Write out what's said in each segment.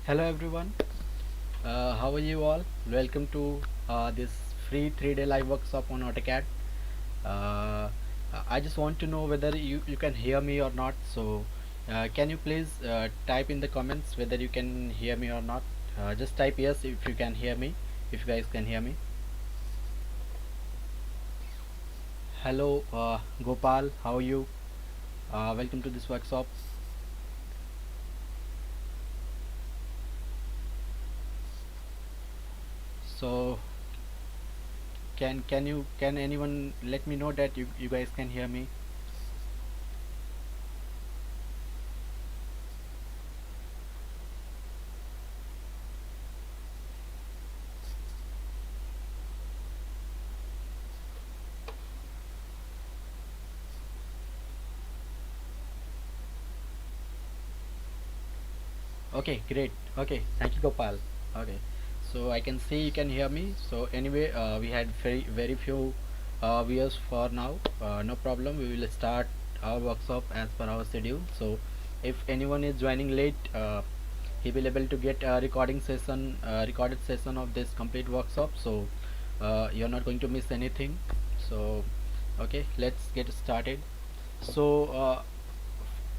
Hello everyone, how are you all? Welcome to this free 3-day live workshop on AutoCAD. Uh, I just want to know whether you can hear me or not. So can you please type in the comments whether you can hear me or not. Just type yes if you can hear me, if you guys can hear me. Hello Gopal, how are you? Welcome to this workshop. So can anyone let me know that you guys can hear me? Okay, great. Okay, thank you, Gopal. Okay, so I can see you can hear me. So anyway, we had very few viewers for now. No problem. We will start our workshop as per our schedule. So if anyone is joining late, he will able to get a recorded session of this complete workshop. So you're not going to miss anything. So okay, let's get started. So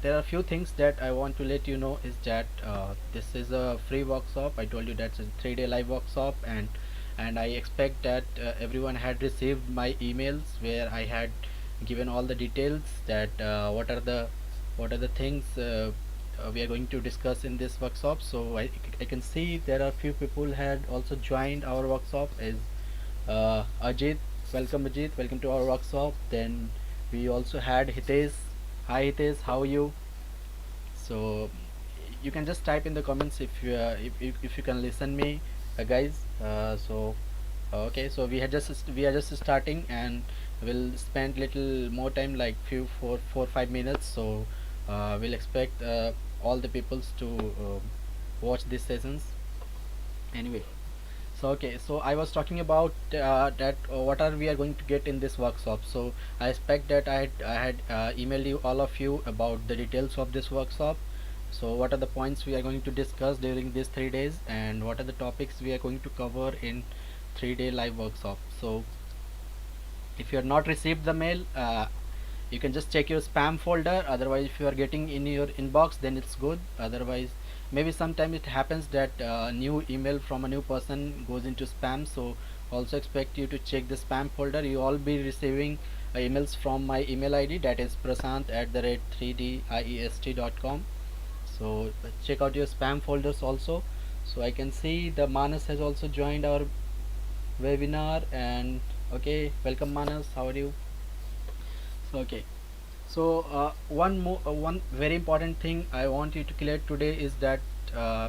there are a few things that I want to let you know is that this is a free workshop. I told you that's a 3-day live workshop, and I expect that everyone had received my emails where I had given all the details that what are the things we are going to discuss in this workshop. So I can see there are few people had also joined our workshop. Is Ajit, welcome Ajit, welcome to our workshop. Then we also had Hitesh. Hi Hitesh, how are you? So you can just type in the comments if you can listen me, guys. Okay, so we are just starting, and we'll spend little more time, like few 4 5 minutes. So we'll expect all the peoples to watch these sessions anyway. So okay, so I was talking about that what are we are going to get in this workshop. So I expect that I had emailed you, all of you, about the details of this workshop. So what are the points we are going to discuss during these 3 days, and what are the topics we are going to cover in 3-day live workshop. So if you have not received the mail, you can just check your spam folder. Otherwise, if you are getting in your inbox, then it's good. Otherwise, maybe sometimes it happens that new email from a new person goes into spam. So also expect you to check the spam folder. You all be receiving emails from my email ID, that is prasant@3diest.com. So check out your spam folders also. So I can see the Manas has also joined our webinar. And okay, welcome Manas, how are you? So okay, so one very important thing I want you to clear today is that uh,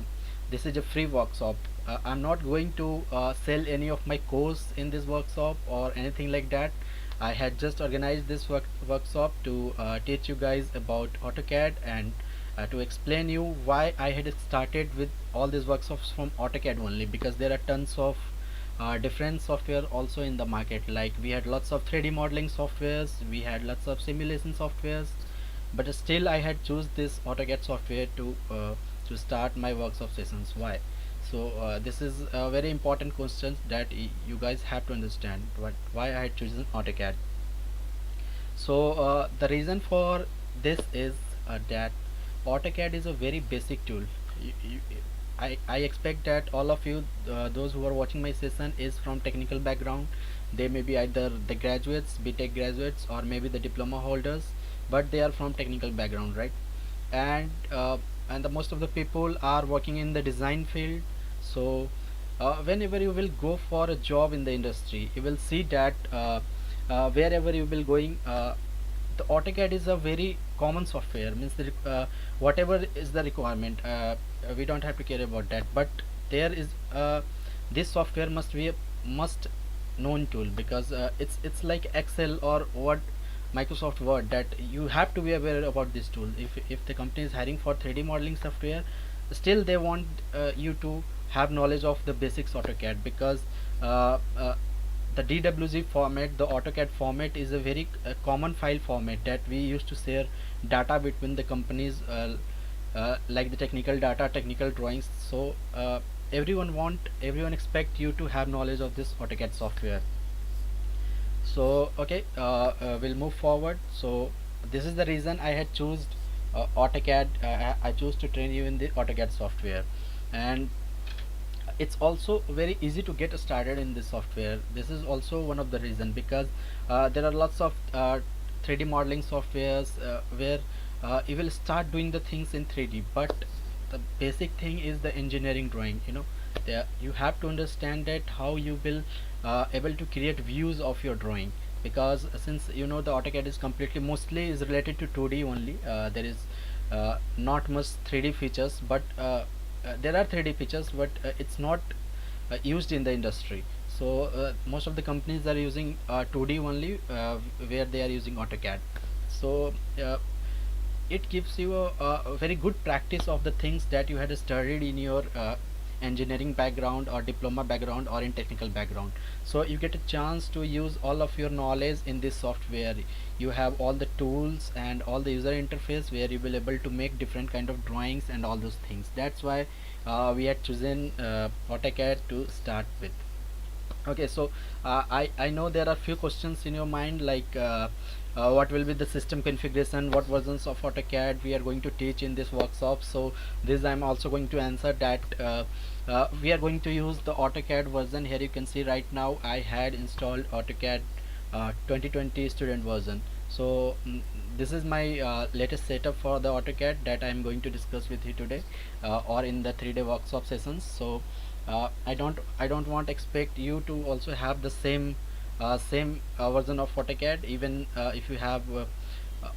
this is a free workshop. I'm not going to sell any of my course in this workshop or anything like that. I had just organized this workshop to teach you guys about AutoCAD, and to explain you why I had started with all these workshops from AutoCAD only, because there are tons of different software also in the market. Like we had lots of 3D modeling softwares, we had lots of simulation softwares, but still I had choose this AutoCAD software to start my workshop sessions. Why? So this is a very important question that you guys have to understand, why I had chosen AutoCAD. So the reason for this is that AutoCAD is a very basic tool. I expect that all of you, those who are watching my session, is from technical background. They may be either the graduates, BTech graduates, or maybe the diploma holders, but they are from technical background, right? And the most of the people are working in the design field. So whenever you will go for a job in the industry, you will see that wherever you will going, the AutoCAD is a very common software. Means whatever is the requirement, we don't have to care about that. But there is this software must be a must known tool, because it's like Excel or Word, Microsoft Word, that you have to be aware about this tool. If the company is hiring for 3D modeling software, still they want you to have knowledge of the basics AutoCAD, because uh, uh, the DWG format, the AutoCAD format, is a very common file format that we used to share data between the companies like the technical data, technical drawings. So everyone expect you to have knowledge of this AutoCAD software. So okay, we'll move forward. So this is the reason I had choose AutoCAD. I choose to train you in the AutoCAD software, and it's also very easy to get started in this software. This is also one of the reason, because there are lots of 3D modeling softwares where you will start doing the things in 3D, but the basic thing is the engineering drawing. You have to understand that how you will able to create views of your drawing, because since the AutoCAD is completely mostly is related to 2D only. There is not much 3D features, but there are 3D features, but it's not used in the industry. So most of the companies are using 2D only, where they are using AutoCAD. So it gives you a very good practice of the things that you had studied in your engineering background or diploma background or in technical background. So you get a chance to use all of your knowledge in this software. You have all the tools and all the user interface where you will able to make different kind of drawings and all those things. That's why we had chosen AutoCAD to start with. Okay, so I know there are few questions in your mind, like what will be the system configuration, what versions of AutoCAD we are going to teach in this workshop. So this I'm also going to answer that. We are going to use the AutoCAD version. Here you can see right now I had installed AutoCAD 2020 student version. So this is my latest setup for the AutoCAD that I'm going to discuss with you today, or in the 3-day workshop sessions. So I don't want expect you to also have the same version of AutoCAD. Even if you have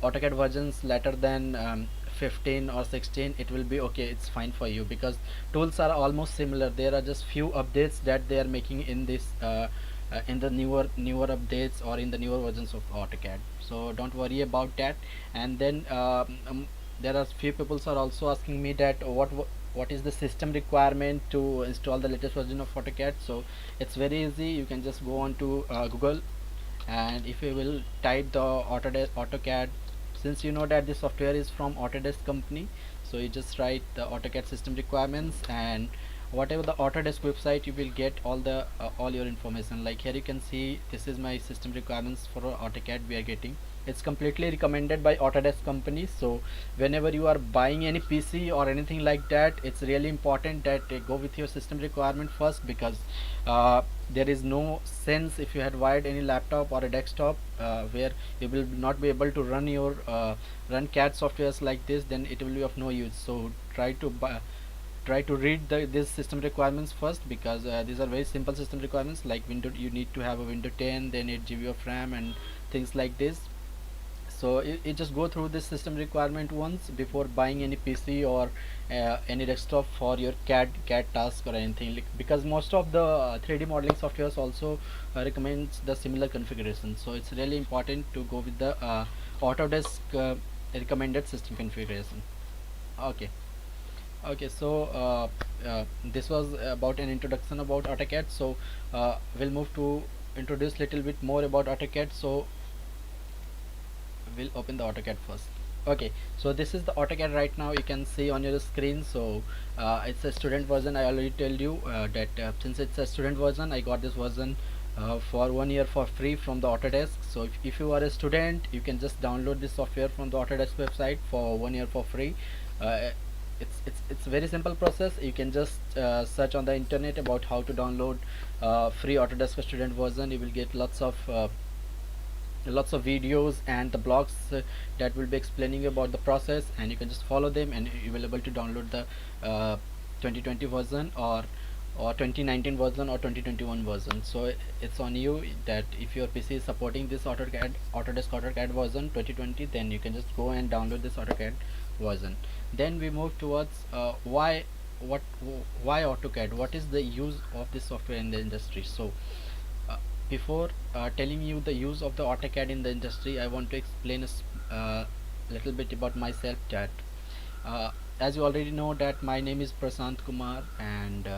AutoCAD versions later than 15 or 16, it will be okay, it's fine for you, because tools are almost similar. There are just few updates that they are making in this in the newer updates or in the newer versions of AutoCAD. So don't worry about that. And then there are few people are also asking me that what is the system requirement to install the latest version of AutoCAD. So it's very easy. You can just go on to Google, and if you will type the AutoCAD, since you know that this software is from Autodesk company, so you just write the AutoCAD system requirements, and whatever the Autodesk website, you will get all your information. Like here you can see, this is my system requirements for AutoCAD we are getting. It's completely recommended by Autodesk company. So whenever you are buying any PC or anything like that, it's really important that go with your system requirement first, because there is no sense if you had wired any laptop or a desktop where you will not be able to run your run CAD softwares like this, then it will be of no use. So try to read these system requirements first, because these are very simple system requirements. Like window, you need to have a window 10, then 8 GB of RAM and things like this. So you just go through this system requirement once before buying any PC or any desktop for your CAD task or anything, like, because most of the 3D modeling softwares also recommends the similar configuration. So it's really important to go with the Autodesk recommended system configuration. Okay, so this was about an introduction about AutoCAD. So we'll move to introduce little bit more about AutoCAD. So we'll open the AutoCAD first. Okay, so this is the AutoCAD right now, you can see on your screen. So it's a student version. I already told you that since it's a student version, I got this version for 1 year for free from the Autodesk. So if you are a student, you can just download this software from the Autodesk website for 1 year for free. It's very simple process. You can just search on the internet about how to download free Autodesk student version. You will get lots of videos and the blogs that will be explaining about the process, and you can just follow them, and you will be able to download the 2020 version or 2019 version or 2021 version. So it's on you that if your PC is supporting this Autodesk AutoCAD version 2020, then you can just go and download this AutoCAD version. Then we move towards why AutoCAD, what is the use of this software in the industry. So before telling you the use of the AutoCAD in the industry, I want to explain a little bit about myself. That as you already know that my name is Prasant Kumar, and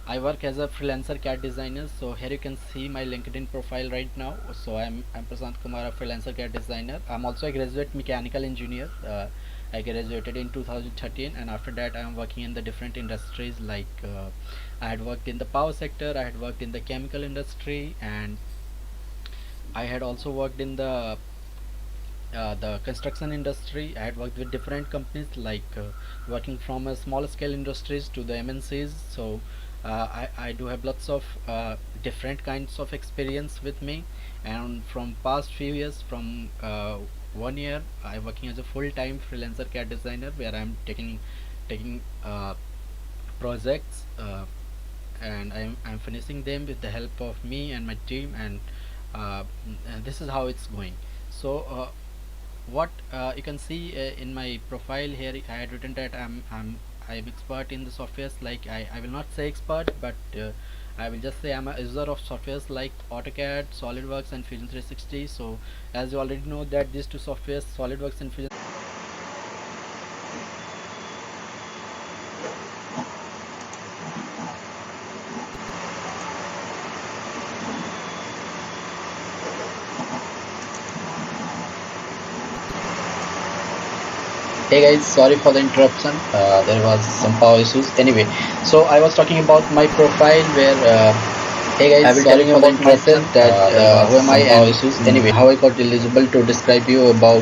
I work as a freelancer CAD designer. So here you can see my LinkedIn profile right now. So I'm Prasant Kumar, a freelancer CAD designer. I'm also a graduate mechanical engineer. I graduated in 2013, and after that I am working in the different industries, like I had worked in the power sector, I had worked in the chemical industry, and I had also worked in the construction industry. I had worked with different companies, like working from a small scale industries to the MNCs. So I do have lots of different kinds of experience with me. And from past few years, from 1 year, I'm working as a full-time freelancer CAD designer, where I'm taking projects, and I'm finishing them with the help of me and my team, and this is how it's going. So what you can see in my profile here, I had written that I'm expert in the softwares, like I will not say expert, but I will just say I'm a user of softwares like AutoCAD, SolidWorks, and Fusion 360. So as you already know that these two softwares, SolidWorks and Fusion. Hey guys, sorry for the interruption. There was some power issues. Anyway, so I was talking about my profile where hey guys, I will tell you about myself that who am I and issues. Anyway, how I got eligible to describe you about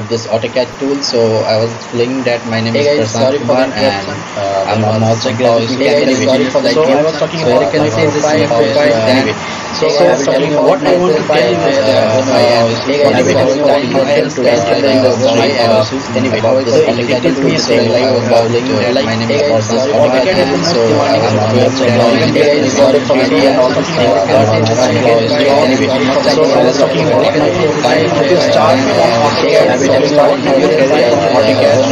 this AutoCAD tool. So I was explaining that my name is Prashant Kumar and I'm also graduate mechanical engineer. So I was talking about my profile anyway. So I was talking about what I want to tell you is anyway, I have to describe you about my anyway. So it took me a saying like my name is Prashant Kumar and so I'm also graduate mechanical engineer and also anyway. So I was talking about my profile to start from AutoCAD. I will start my career from AutoCAD.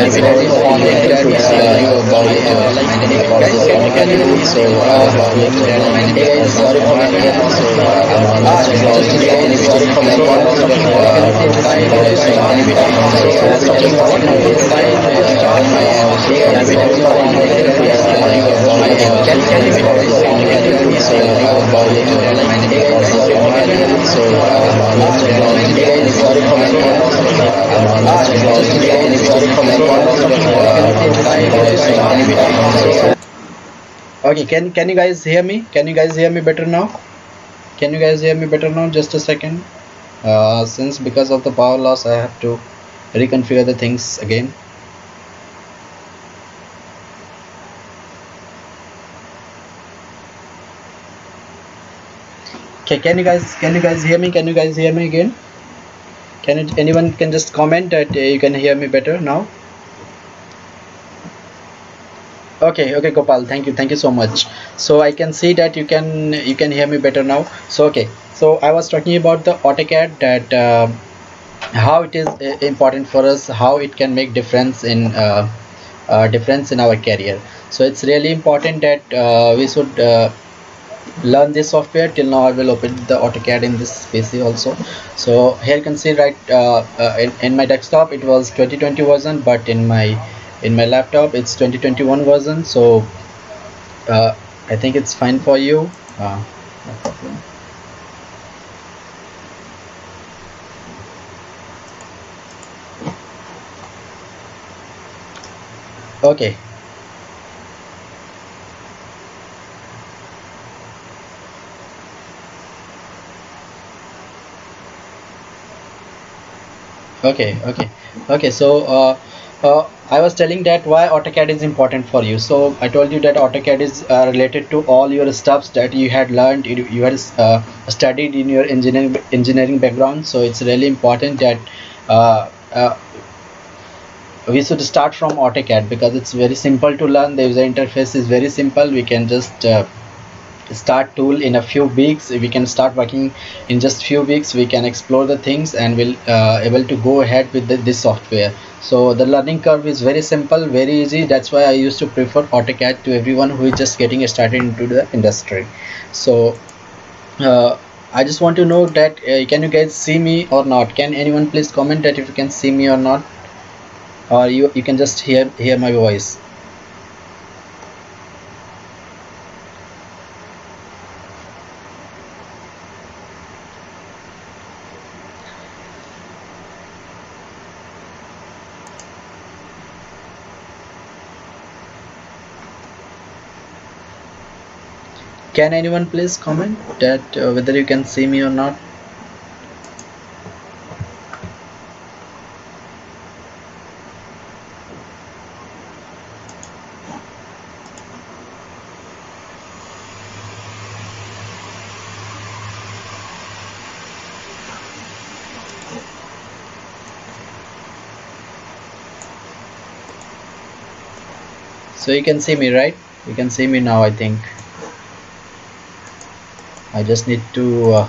Anyway, on LinkedIn to describe you about my name is AutoCAD tool. So my name is Prashant Kumar and so I'm also graduate anyway. So I was talking about my profile anyway. So I was talking about my profile to start my anyway. On LinkedIn to describe you about my anyway. AutoCAD tool. So about my name is Prashant Kumar and so I'm also graduate. Okay, can you guys hear me? Can you guys hear me better now? Can you guys hear me better now? Just a second. Since because of the power loss, I have to reconfigure the things again. Okay, can you guys hear me? Can you guys hear me again? Anyone can just comment that you can hear me better now? Okay, Gopal, thank you so much. So I can see that you can hear me better now. So okay, so I was talking about the AutoCAD, that how it is important for us, how it can make difference in our career. So it's really important that we should learn this software. Till now I will open the AutoCAD in this PC also. So here you can see, right, in my desktop it was 2020 version, but in my laptop it's 2021 version. So I think it's fine for you. No problem. Okay. Okay, so I was telling that why AutoCAD is important for you. So I told you that AutoCAD is related to all your stuffs that you had learned, you had studied in your engineering background. So it's really important that uh, uh, we should start from AutoCAD, because it's very simple to learn. The user interface is very simple. We can just start tool in a few weeks. We can start working in just few weeks. We can explore the things and will able to go ahead with this software. So the learning curve is very simple, very easy. That's why I used to prefer AutoCAD to everyone who is just getting started into the industry. So I just want to know that can you guys see me or not? Can anyone please comment that if you can see me or not, or you can just hear my voice? Can anyone please comment that whether you can see me or not? So you can see me, right? You can see me now, I think. I just need to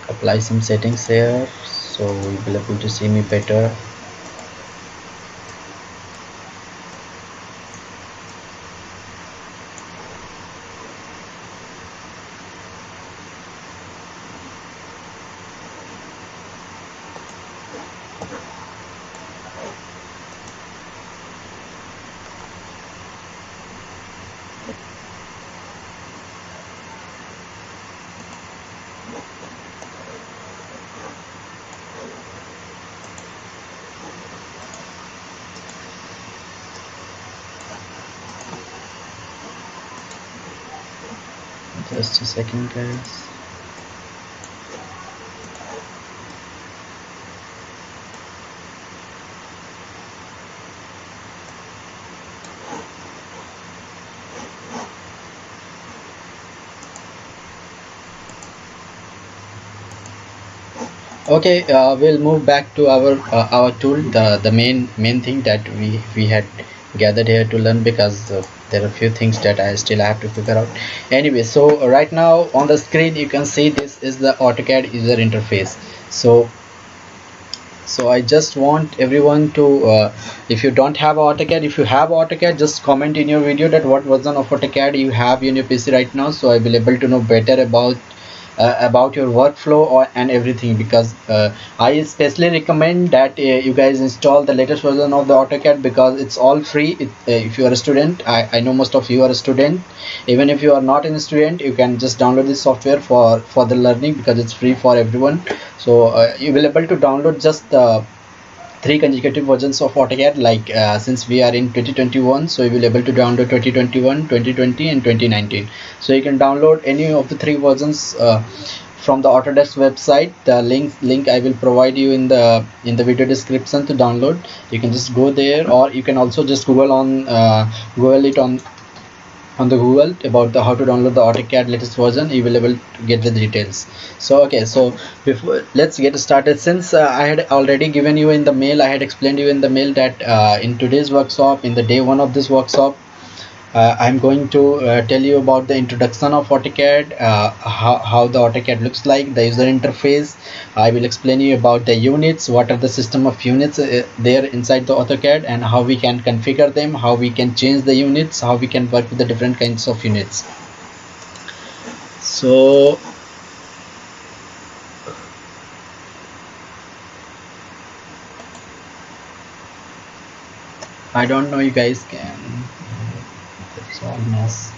apply some settings here, so you'll be able to see me better. Just a second, guys. Okay, we'll move back to our tool, the main thing that we had gathered here to learn, because there are a few things that I still have to figure out. Anyway, so right now on the screen you can see this is the AutoCAD user interface. So I just want everyone to, if you don't have AutoCAD, if you have AutoCAD, just comment in your video that what version of AutoCAD you have in your PC right now, so I will able to know better about your workflow and everything, because I especially recommend that you guys install the latest version of the AutoCAD, because it's all free. If you are a student, I know most of you are a student. Even if you are not a student, you can just download this software for the learning, because it's free for everyone. So you will able to download just three consecutive versions of AutoCAD, like since we are in 2021, so you will able to download 2021, 2020 and 2019. So you can download any of the three versions from the Autodesk website. The link I will provide you in the video description to download. You can just go there, or you can also just Google it on the Google about how to download the AutoCAD latest version. You will able to get the details. So okay, so before, let's get started. Since I had already given you in the mail, I had explained you in the mail that in today's workshop, in the day one of this workshop, I'm going to tell you about the introduction of AutoCAD, how the AutoCAD looks like, the user interface. I will explain you about the units, what are the system of units there inside the AutoCAD, and how we can configure them, how we can change the units, how we can work with the different kinds of units. So I don't know, you guys can, it's all mess.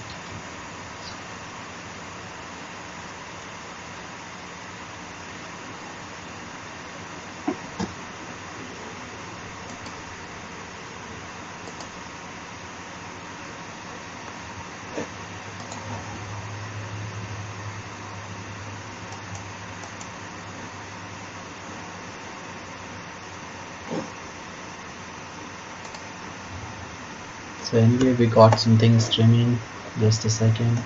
So anyway, we got something streaming. Just a second.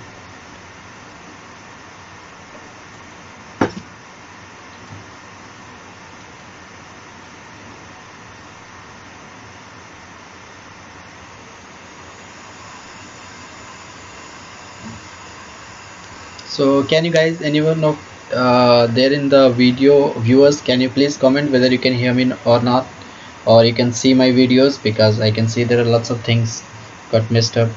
So can you guys, anyone of there in the video viewers, can you please comment whether you can hear me or not, or you can see my videos, because I can see there are lots of things got messed up.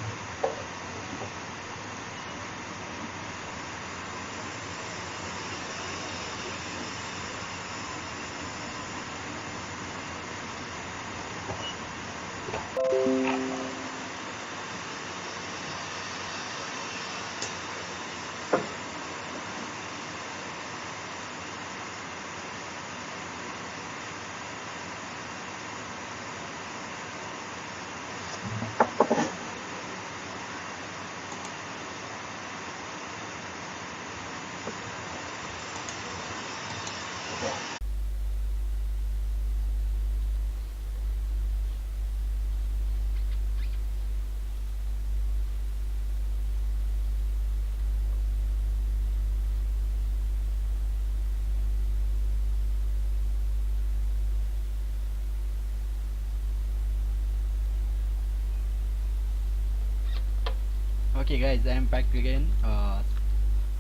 Okay guys, I am back again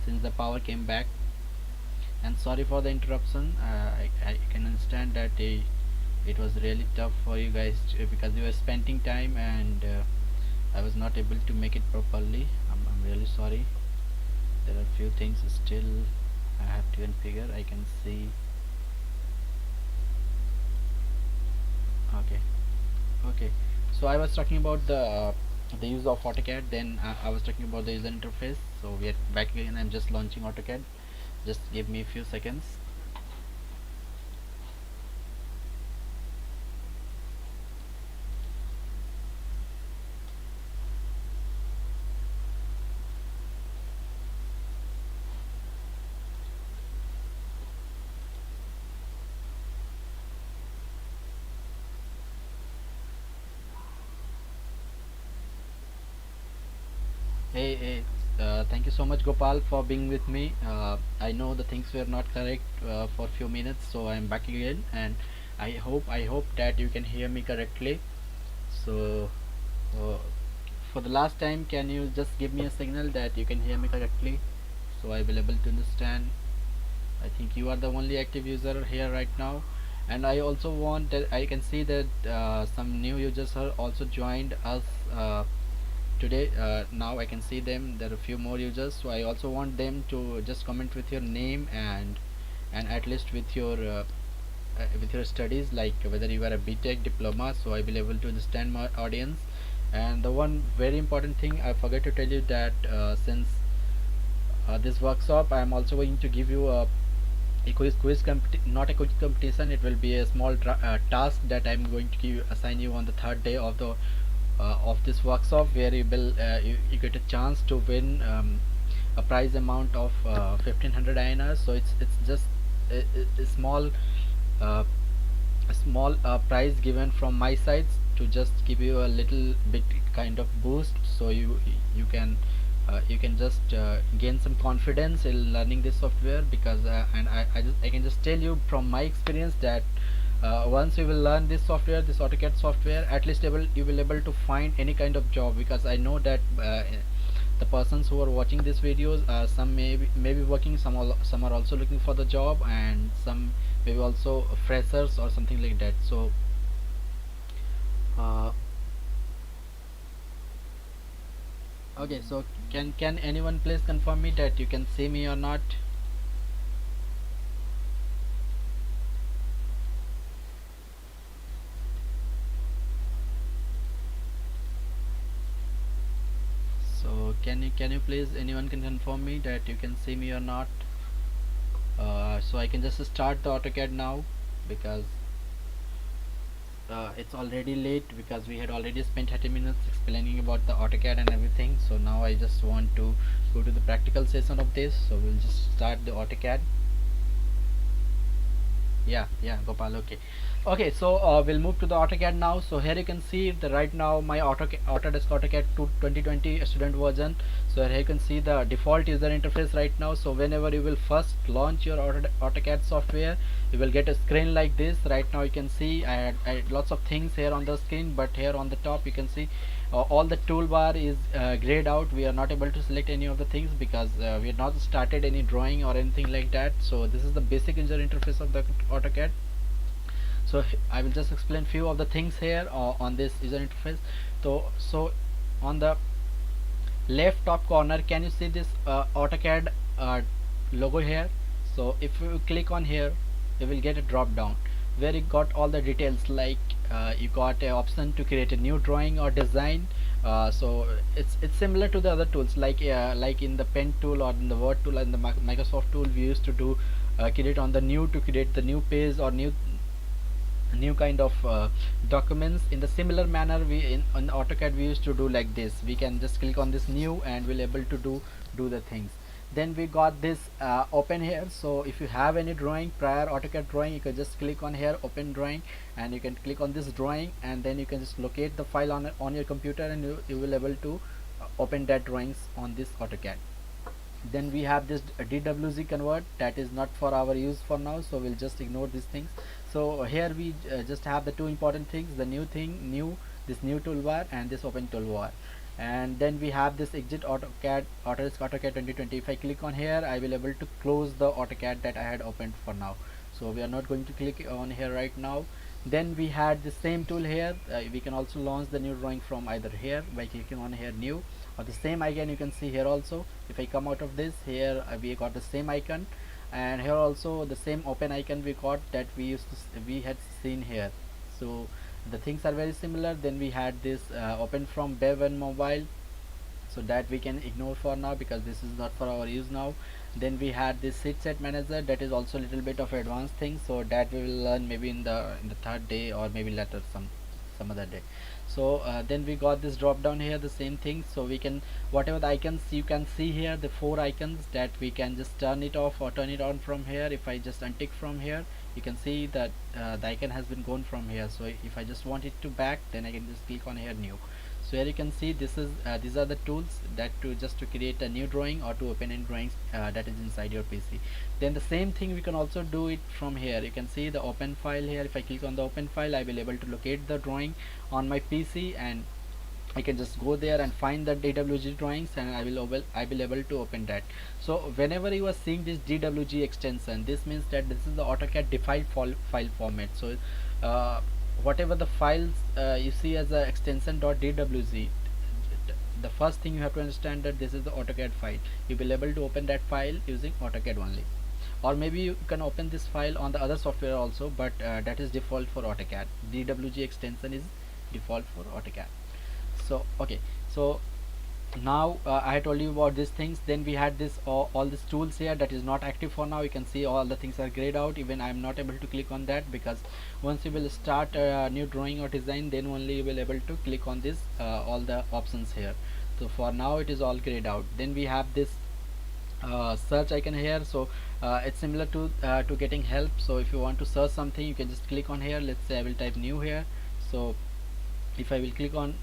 since the power came back, and sorry for the interruption. I can understand that it was really tough for you guys because you were spending time, and I was not able to make it properly. I'm really sorry. There are few things still I have to configure. I can see. Okay, okay. So I was talking about the use of AutoCAD. Then I was talking about the user interface. So we are back again. I'm just launching AutoCAD. Just give me a few seconds. Hey, thank you so much, Gopal, for being with me. I know the things were not correct for a few minutes, so I'm back again, and I hope that you can hear me correctly. So, uh, for the last time, can you just give me a signal that you can hear me correctly, so I will able to understand. I think you are the only active user here right now, and I also want that I can see that some new users are also joined us. Today now I can see them. There are a few more users, so I also want them to just comment with your name and at least with your studies, like whether you are a BTech diploma, so I will able to understand my audience. And the one very important thing I forgot to tell you that since this workshop, I am also going to give you a not a quiz competition. It will be a small task that I'm going to assign you on the third day of this workshop, where you get a chance to win a prize amount of 1500 INR. So it's just a uh, small prize given from my side to just give you a little bit kind of boost, so you can just gain some confidence in learning this software. Because I can just tell you from my experience that once you will learn this software, this AutoCAD software, at least you will able to find any kind of job. Because I know that the persons who are watching these videos, some may be working, some are also looking for the job, and some maybe also freshers or something like that. So uh, okay, so can anyone please confirm me that you can see me or not? So can you please, anyone can confirm me that you can see me or not? So I can just start the AutoCAD now, because it's already late, because we had already spent 30 minutes explaining about the AutoCAD and everything. So now I just want to go to the practical session of this. So we'll just start the AutoCAD. Yeah, Gopal. Okay, so we'll move to the AutoCAD now. So here you can see the right now my Autodesk AutoCAD 2020 student version. So here you can see the default user interface right now. So whenever you will first launch your AutoCAD software, you will get a screen like this. Right now you can see I had lots of things here on the screen, but here on the top you can see all the toolbar is grayed out. We are not able to select any of the things because we have not started any drawing or anything like that. So this is the basic user interface of the AutoCAD. So I will just explain few of the things here on this user interface. So on the left top corner, can you see this AutoCAD logo here? So if you click on here, you will get a drop down where you got all the details, like you got an option to create a new drawing or design. So it's similar to the other tools, like in the pen tool or in the word tool and the Microsoft tool we used to do create on the new to create the new page or new kind of documents. In the similar manner, we in AutoCAD we used to do like this. We can just click on this new and we'll able to do the things. Then we got this open here. So if you have any drawing, prior AutoCAD drawing, you can just click on here, open drawing, and you can click on this drawing, and then you can just locate the file on your computer, and you will able to open that drawings on this AutoCAD. Then we have this DWG convert, that is not for our use for now, so we'll just ignore these things. So here we just have the two important things, the new thing, this new toolbar and this open toolbar. and then we have this exit AutoCAD Autodesk AutoCAD 2020. If I click on here, I will able to close the AutoCAD that I had opened for now. So we are not going to click on here right now. Then we had the same tool here. We can also launch the new drawing from either here by clicking on here new, or the same icon you can see here also. If I come out of this here, we got the same icon, and here also the same open icon we got that we had seen here. So the things are very similar. Then we had this open from web and mobile, so that we can ignore for now because this is not for our use now. Then we had this sit set manager, that is also a little bit of advanced thing, so that we will learn maybe in the third day, or maybe later some other day. So then we got this drop down here, the same thing. So we can, whatever the icons you can see here, the 4 icons, that we can just turn it off or turn it on from here. If I just untick from here, you can see that the icon has been gone from here. So if I just want it to back, then I can just click on here new. So here you can see this is these are the tools that to just to create a new drawing or to open in drawings that is inside your PC. Then the same thing we can also do it from here. You can see the open file here. If I click on the open file, I will able to locate the drawing on my PC, and I can just go there and find the DWG drawings, and I will able to open that. So whenever you are seeing this DWG extension, this means that this is the AutoCAD default file format. So whatever the files you see as a extension .dwg, the first thing you have to understand that this is the AutoCAD file. You will be able to open that file using AutoCAD only, or maybe you can open this file on the other software also, but that is default for AutoCAD. DWG extension is default for AutoCAD. So okay, so now I told you about these things. Then we had this all these tools here that is not active for now. You can see all the things are grayed out. Even I am not able to click on that, because once you will start a new drawing or design, then only you will able to click on this all the options here. So for now it is all grayed out. Then we have this search icon here. So it's similar to getting help. So if you want to search something, you can just click on here. Let's say I will type new here. So if I will click on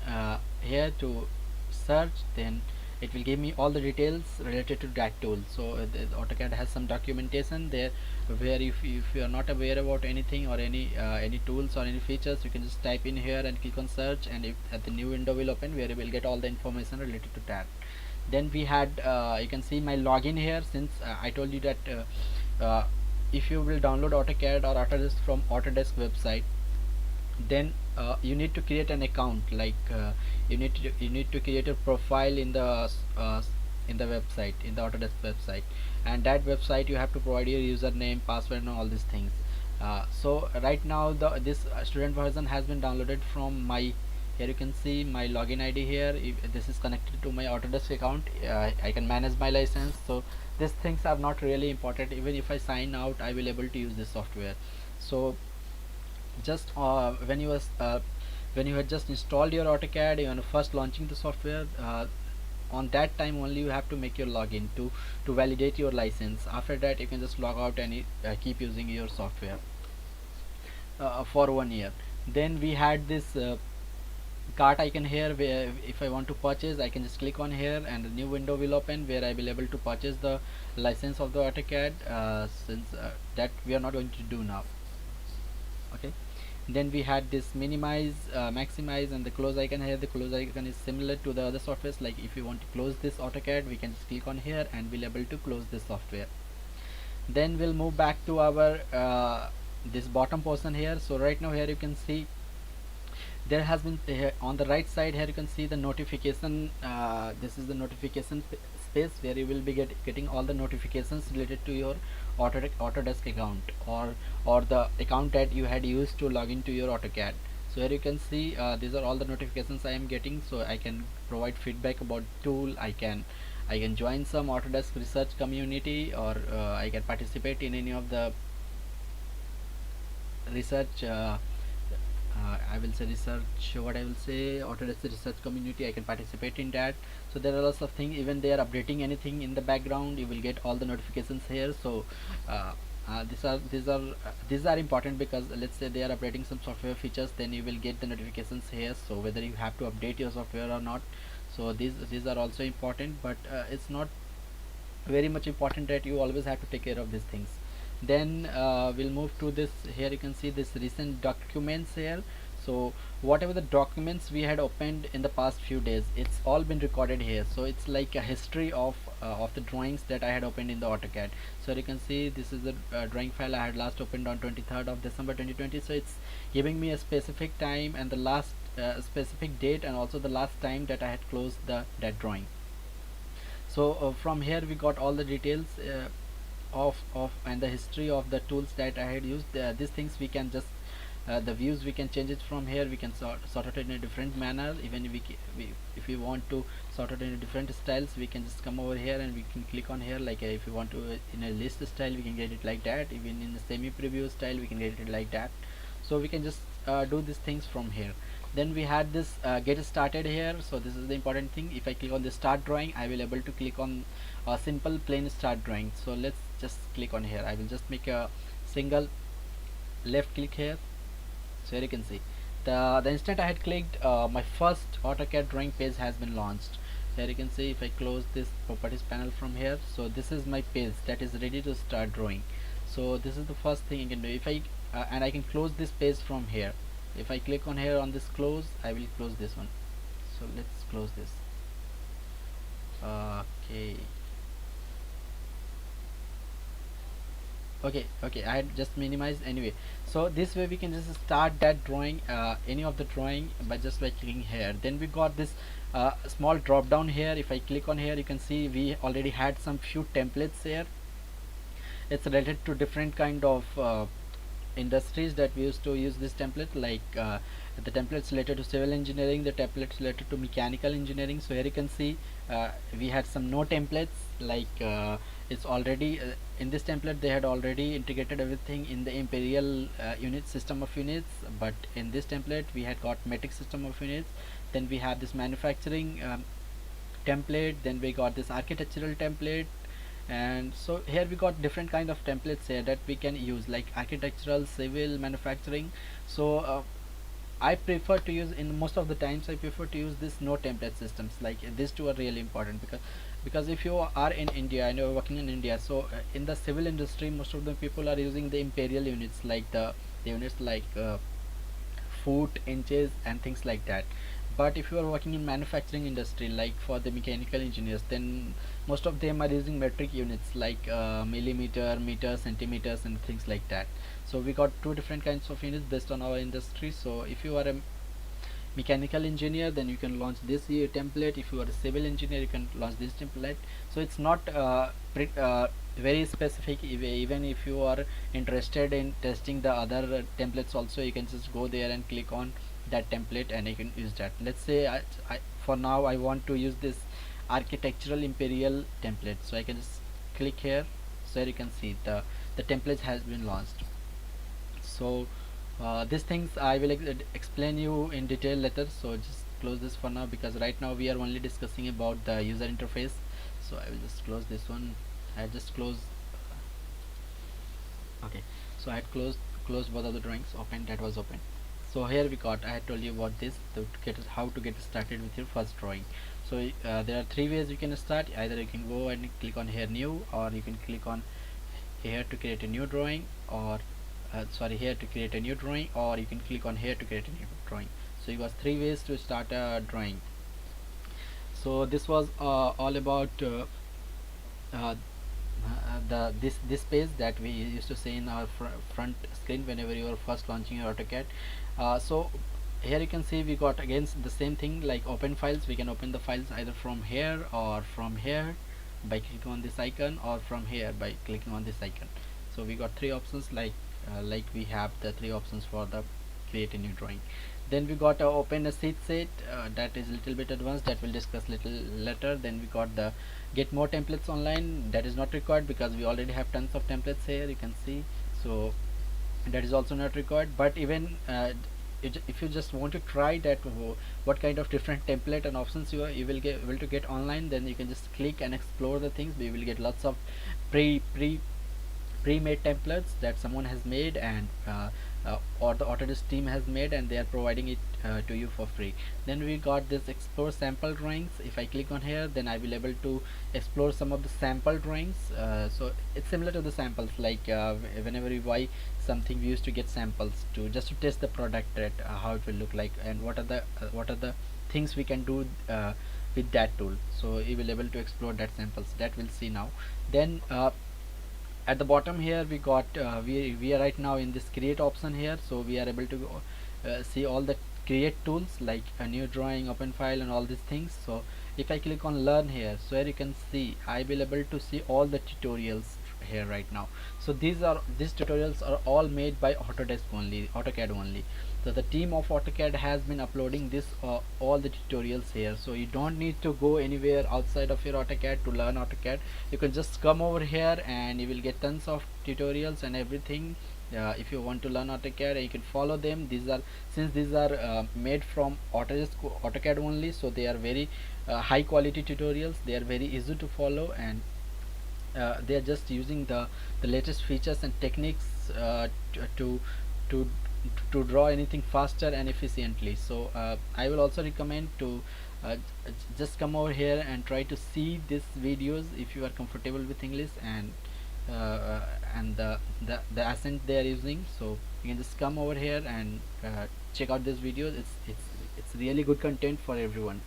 here to search, then it will give me all the details related to that tool. So the AutoCAD has some documentation there, where if you are not aware about anything or any tools or any features, you can just type in here and click on search, and if at the new window will open, where you will get all the information related to that. Then we had you can see my login here. Since I told you that if you will download AutoCAD or Autodesk from Autodesk website, then you need to create an account. Like you need to create a profile in the website, in the Autodesk website, and that website you have to provide your username, password, and all these things. So right now this student version has been downloaded from my, here you can see my login ID here. If this is connected to my Autodesk account, I can manage my license. So these things are not really important. Even if I sign out, I will able to use this software. So just when you had just installed your AutoCAD, you are first launching the software, on that time only you have to make your login to validate your license. After that you can just log out and keep using your software for 1 year. Then we had this cart icon here, where if I want to purchase, I can just click on here and a new window will open, where I will able to purchase the license of the AutoCAD, since that we are not going to do now. Okay, then we had this minimize, maximize, and the close icon here. The close icon is similar to the other softwares. Like if you want to close this AutoCAD, we can just click on here and we'll able to close this software. Then we'll move back to our this bottom portion here. So right now here you can see there has been on the right side here you can see the notification. This is the notification space, where you will be getting all the notifications related to your Autodesk account, or the account that you had used to log into your AutoCAD. So here you can see these are all the notifications I am getting. So I can provide feedback about tool, I can join some Autodesk research community, or I can participate in any of the research I will say research, what I will say, Autodesk research community, I can participate in that. So there are lots of things. Even they are updating anything in the background, you will get all the notifications here. So these are important, because let's say they are updating some software features, then you will get the notifications here. So whether you have to update your software or not, so these are also important, but it's not very much important that you always have to take care of these things. Then we'll move to this. Here you can see this recent documents here. So whatever the documents we had opened in the past few days, it's all been recorded here. So it's like a history of the drawings that I had opened in the AutoCAD. So you can see this is the drawing file I had last opened on 23rd of December 2020. So it's giving me a specific time and the last specific date, and also the last time that I had closed that drawing. So from here we got all the details of and the history of the tools that I had used. These things we can just the views we can change it from here. We can sort it in a different manner. Even if we want to sort it in different styles, we can just come over here and we can click on here. Like if you want to in a list style, we can get it like that. Even in a semi preview style, we can get it like that. So we can just do these things from here. Then we had this get started here. So this is the important thing. If I click on the start drawing, I will able to click on a simple plain start drawing. So let's just click on here. I will just make a single left click here. So here you can see the instant I had clicked, my first AutoCAD drawing page has been launched. So here you can see if I close this properties panel from here, so this is my page that is ready to start drawing. So this is the first thing you can do. If I and I can close this page from here. If I click on here on this close, I will close this one. So let's close this. Okay, I had just minimized anyway. So this way we can just start that drawing, any of the drawing, by just by clicking here. Then we got this small drop down here. If I click on here, you can see we already had some few templates here. It's related to different kind of industries that we used to use this template, like the templates related to civil engineering, the templates related to mechanical engineering. So here you can see we had some no templates, like it's already in this template they had already integrated everything in the imperial unit system of units, but in this template we had got metric system of units. Then we have this manufacturing template, then we got this architectural template, and so here we got different kind of templates here that we can use, like architectural, civil, manufacturing. So I prefer to use, in most of the times I prefer to use this no template systems. Like these two are really important, because if you are in India and you're working in India, so in the civil industry most of the people are using the imperial units, like the units like foot, inches and things like that. But if you are working in manufacturing industry, like for the mechanical engineers, then most of them are using metric units, like millimeter, meter, centimeters and things like that. So we got two different kinds of units based on our industry. So if you are a mechanical engineer, then you can launch this template. If you are a civil engineer, you can launch this template. So it's not very specific. Even if you are interested in testing the other templates also, you can just go there and click on that template and you can use that. Let's say for now I want to use this architectural imperial template, so I can just click here. So here you can see the template has been launched. So these things I will explain you in detail later, so just close this for now, because right now we are only discussing about the user interface. So I will just close this one. I just close. Okay, so I had closed both of the drawings. Open, that was open. So here we got, I had told you about this, how to get started with your first drawing. So there are three ways you can start. Either you can go and click on here new, or you can click on here to create a new drawing, or here to create a new drawing, or you can click on here to create a new drawing. So you got three ways to start a drawing. So this was all about this page that we used to see in our front screen whenever you are first launching your AutoCAD. So here you can see we got again the same thing, like open files. We can open the files either from here or from here by clicking on this icon, or from here by clicking on this icon. So we got three options, like we have the three options for the create a new drawing. Then we got open a sheet set, that is little bit advanced, that we'll discuss little later. Then we got the get more templates online, that is not required because we already have tons of templates here, you can see. So that is also not required. But even if you just want to try that what kind of different template and options you will get able to get online, then you can just click and explore the things. We will get lots of pre-made templates that someone has made, and or the Autodesk team has made, and they are providing it to you for free. Then we got this explore sample drawings. If I click on here, then I will able to explore some of the sample drawings. So it's similar to the samples, like whenever we buy something, we used to get samples to just to test the product, that how it will look like, and what are the things we can do with that tool. So you will able to explore that samples, that we'll see now. Then at the bottom here we got we are right now in this create option here, so we are able to see all the create tools like a new drawing, open file, and all these things. So if I click on learn here, so here you can see I will able to see all the tutorials here right now. So these tutorials are all made by Autodesk only, AutoCAD only. So the team of AutoCAD has been uploading this all the tutorials here, so you don't need to go anywhere outside of your AutoCAD to learn AutoCAD. You can just come over here and you will get tons of tutorials and everything. If you want to learn AutoCAD, you can follow them. These are made from AutoCAD only, so they are very high quality tutorials. They are very easy to follow, and they are just using the latest features and techniques to to to draw anything faster and efficiently. So I will also recommend to just come over here and try to see these videos if you are comfortable with English, and the accent they are using. So you can just come over here and check out this video. It's really good content for everyone.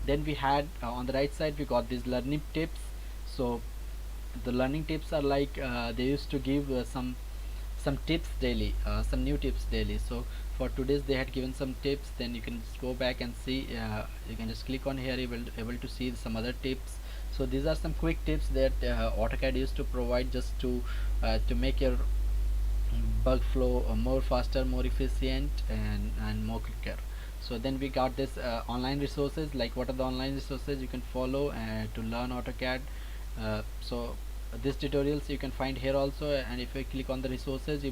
Then we had on the right side we got these learning tips. So the learning tips are like they used to give some tips daily, some new tips daily. So for today's they had given some tips. Then you can just go back and see, you can just click on here, you will able to see some other tips. So these are some quick tips that AutoCAD used to provide just to make your bug flow more faster, more efficient, and more quicker. So then we got this online resources, like what are the online resources you can follow to learn AutoCAD. So these tutorials you can find here also, and if you click on the resources,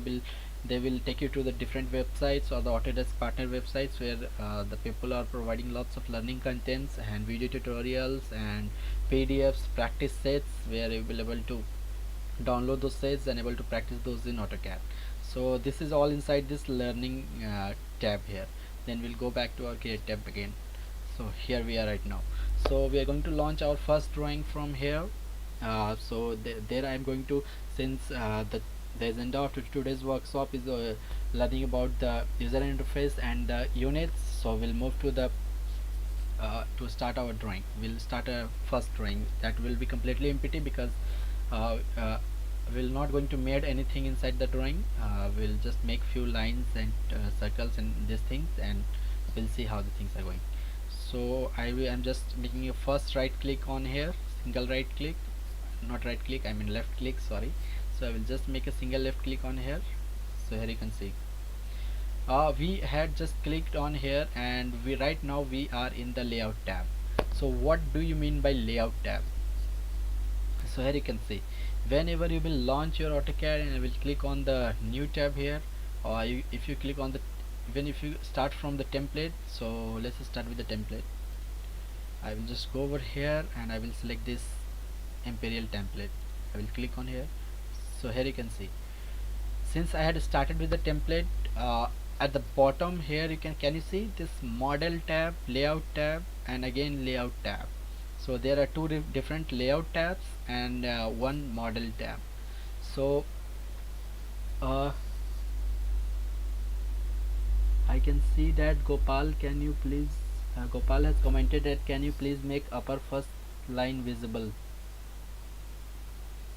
they will take you to the different websites or the Autodesk partner websites, where the people are providing lots of learning contents and video tutorials and PDFs, practice sets, where you will able to download those sets and able to practice those in AutoCAD. So this is all inside this learning tab here. Then we'll go back to our create tab again. So here we are right now. So we are going to launch our first drawing from here. So there I am going to, since the agenda of today's workshop is learning about the user interface and the units, so we'll move to the to start our drawing. We'll start a first drawing that will be completely empty, because uh, uh, we're not going to make anything inside the drawing. We'll just make few lines and circles and these things, and we'll see how the things are going. So I'm just making a first right click on here, single right click, not right click, I mean left click, sorry. So I will just make a single left click on here. So here you can see we had just clicked on here, and we right now we are in the layout tab. So what do you mean by layout tab? So here you can see, whenever you will launch your AutoCAD, and I will click on the new tab here, or if you click on the, even if you start from the template, so let's start with the template. I will just go over here and I will select this imperial template. I will click on here. So here you can see, since I had started with the template, at the bottom here you can you see this model tab, layout tab, and again layout tab. So there are two different layout tabs and one model tab. So I can see that Gopal, can you please Gopal has commented that can you please make upper first line visible.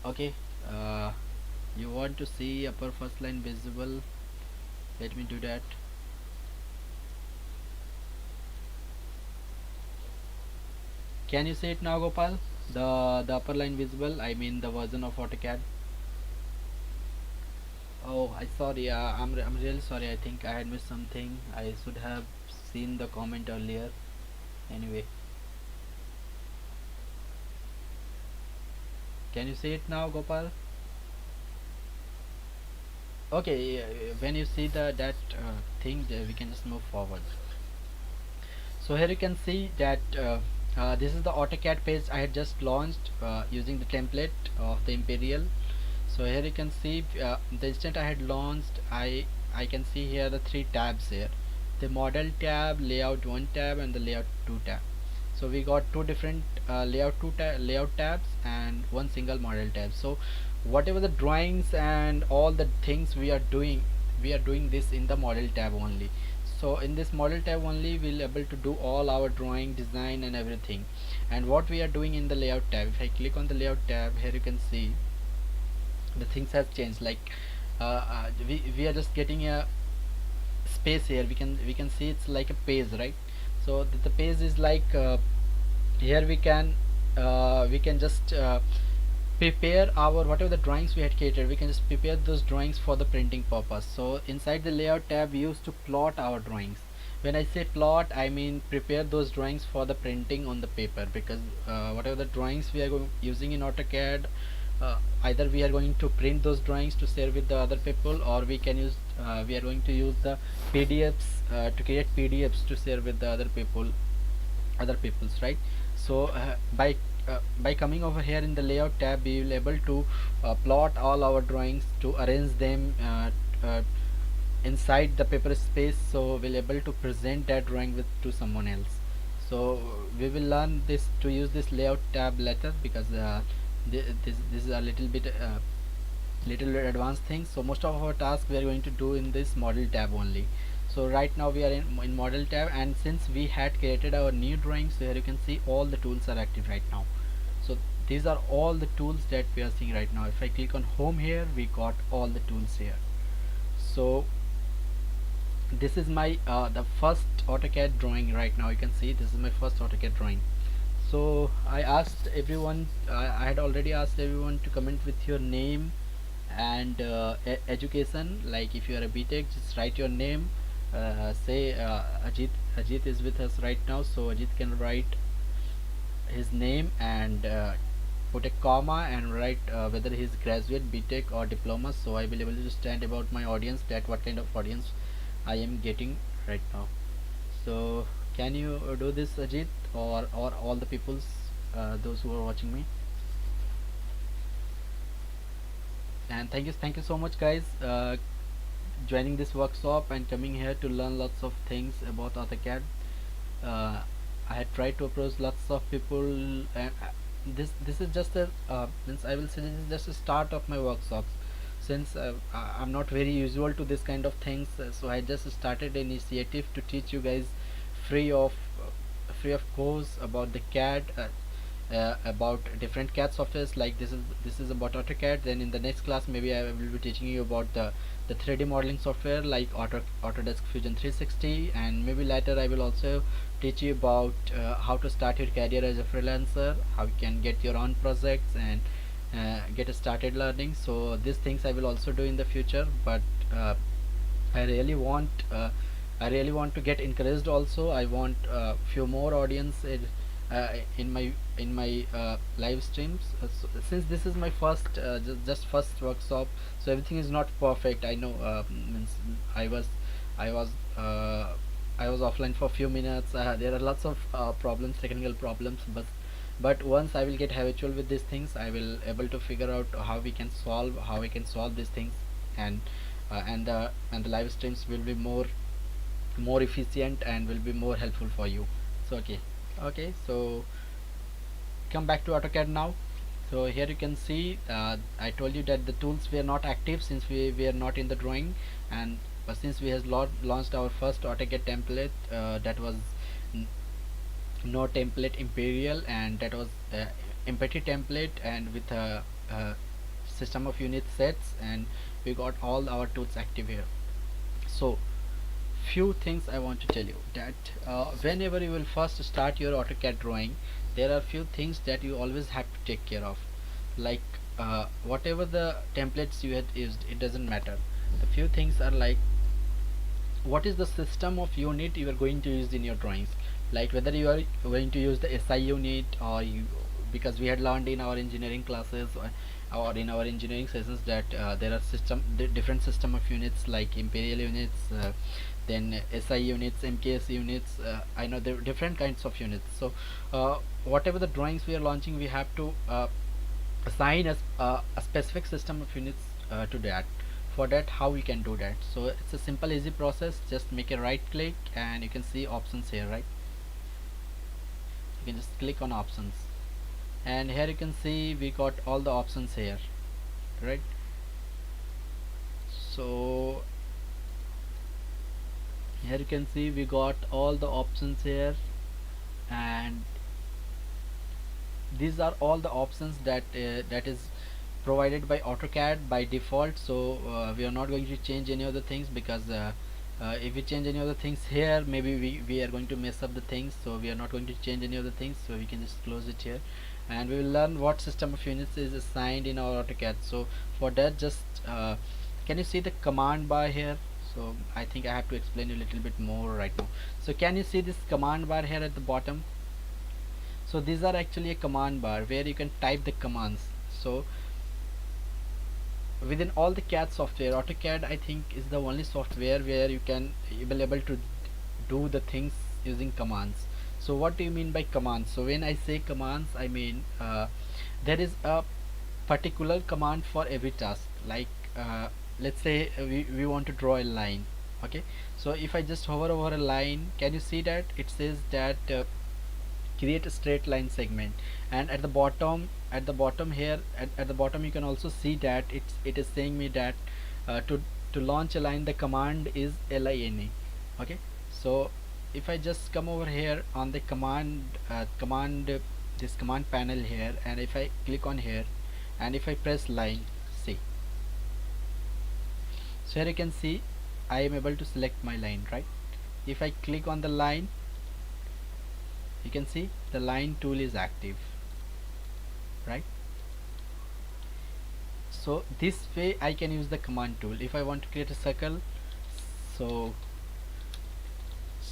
Okay, you want to see upper first line visible, let me do that. Can you see it now, Gopal? The upper line visible, I mean the version of AutoCAD. Oh, I sorry, I'm really sorry, I think I had missed something. I should have seen the comment earlier. Anyway, can you see it now, Gopal? Okay, when you see that thing, we can just move forward. So here you can see that this is the AutoCAD page I had just launched using the template of the Imperial. So here you can see the instant I had launched, I I can see here the three tabs here: the model tab, layout 1 tab, and the layout 2 tab. So we got two different layout tabs and one single model tab. So whatever the drawings and all the things we are doing this in the model tab only. So in this model tab only we'll able to do all our drawing, design, and everything. And what we are doing in the layout tab, if I click on the layout tab, here you can see the things has changed. Like we are just getting a space here. We can see it's like a page, right? So the page is like here we can just prepare our whatever the drawings we had created. We can just prepare those drawings for the printing purpose. So inside the layout tab we used to plot our drawings. When I say plot, I mean prepare those drawings for the printing on the paper, because whatever the drawings we are using in AutoCAD, either we are going to print those drawings to share with the other people, or we are going to use the PDFs to create PDFs to share with the other people's, right? So by coming over here in the layout tab, we will able to plot all our drawings, to arrange them inside the paper space, so we'll able to present that drawing with to someone else. So we will learn this to use this layout tab later, because this is a little advanced thing. So most of our tasks we are going to do in this model tab only. So right now we are in model tab, and since we had created our new drawings, so here you can see all the tools are active right now. So these are all the tools that we are seeing right now. If I click on home here, we got all the tools here. So this is my the first AutoCAD drawing. Right now you can see this is my first AutoCAD drawing. So I asked everyone, I had already asked everyone to comment with your name and education. Like if you are a BTech, just write your name. Say Ajit is with us right now, so Ajit can write his name and put a comma and write whether he is graduate, BTech, or diploma. So I will be able to understand about my audience, that what kind of audience I am getting right now. So can you do this, Ajit, or all the peoples, those who are watching me? And thank you so much, guys, joining this workshop and coming here to learn lots of things about AutoCAD. uh, I had tried to approach lots of people, and this is just a means I will say this is just a start of my workshops. Since I'm not very usual to this kind of things, so I just started an initiative to teach you guys free of course about the CAD, about different CAD softwares. Like this is about AutoCAD. Then in the next class maybe I will be teaching you about the 3D modeling software like Autodesk Fusion 360, and maybe later I will also teach you about how to start your career as a freelancer, how you can get your own projects and get started learning. So these things I will also do in the future, but I really want to get encouraged also. I want few more audience in my live streams. Since this is my first just first workshop, so everything is not perfect. I know, means I was I was uh, I was offline for a few minutes. There are lots of problems, technical problems, but once I will get habitual with these things, I will able to figure out how we can solve these things, and and the live streams will be more efficient and will be more helpful for you. So okay, so come back to AutoCAD now. So here you can see, I told you that the tools were not active since we are not in the drawing, and since we has launched our first AutoCAD template, that was no template imperial, and that was empathy template, and with a system of unit sets, and we got all our tools active here. So few things I want to tell you, that whenever you will first start your AutoCAD drawing, there are few things that you always have to take care of. Like whatever the templates you had used, it doesn't matter. The few things are like, what is the system of unit you are going to use in your drawings, like whether you are going to use the SI unit, or you, because we had learned in our engineering classes, or in our engineering sessions, that there are different system of units like imperial units, then SI units, MKS units. I know there are different kinds of units. So whatever the drawings we are launching, we have to assign a specific system of units to that. for that, how we can do that? So it's a simple easy process. Just make a right click and you can see options here, right? You can just click on options, and here you can see we got all the options here, right? So here you can see we got all the options here, and these are all the options that is provided by AutoCAD by default. So we are not going to change any of the things, because if we change any of the things here, maybe we are going to mess up the things. So we are not going to change any of the things, so we can just close it here, and we will learn what system of units is assigned in our AutoCAD. So for that, just can you see the command bar here? So I think I have to explain you a little bit more right now. So can you see this command bar here at the bottom? So these are actually a command bar where you can type the commands. So within all the CAD software, AutoCAD I think is the only software where you will able to do the things using commands. So what do you mean by commands? So when I say commands, I mean there is a particular command for every task. Like let's say we want to draw a line. Okay, so if I just hover over a line, can you see that it says that create a straight line segment, and at the bottom here, at the bottom you can also see that it is saying me that to launch a line, the command is line. Okay, so if I just come over here on the this command panel here, and if I click on here and if I press line, see, so here you can see I am able to select my line, right? If I click on the line, you can see the line tool is active, right? So this way I can use the command tool. If I want to create a circle, so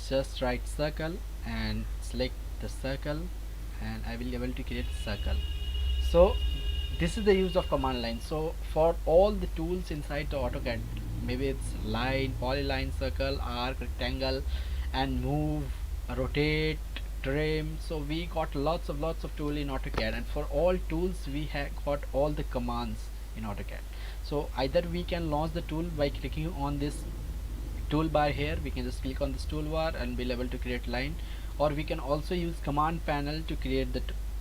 just write circle and select the circle, and I will be able to create a circle. So this is the use of command line. So for all the tools inside the AutoCAD, maybe it's line, polyline, circle, arc, rectangle, and move, rotate, trim. So we got lots of tool in AutoCAD, and for all tools we have got all the commands in AutoCAD. So either we can launch the tool by clicking on this toolbar here. We can just click on this toolbar and be able to create line, or we can also use command panel to create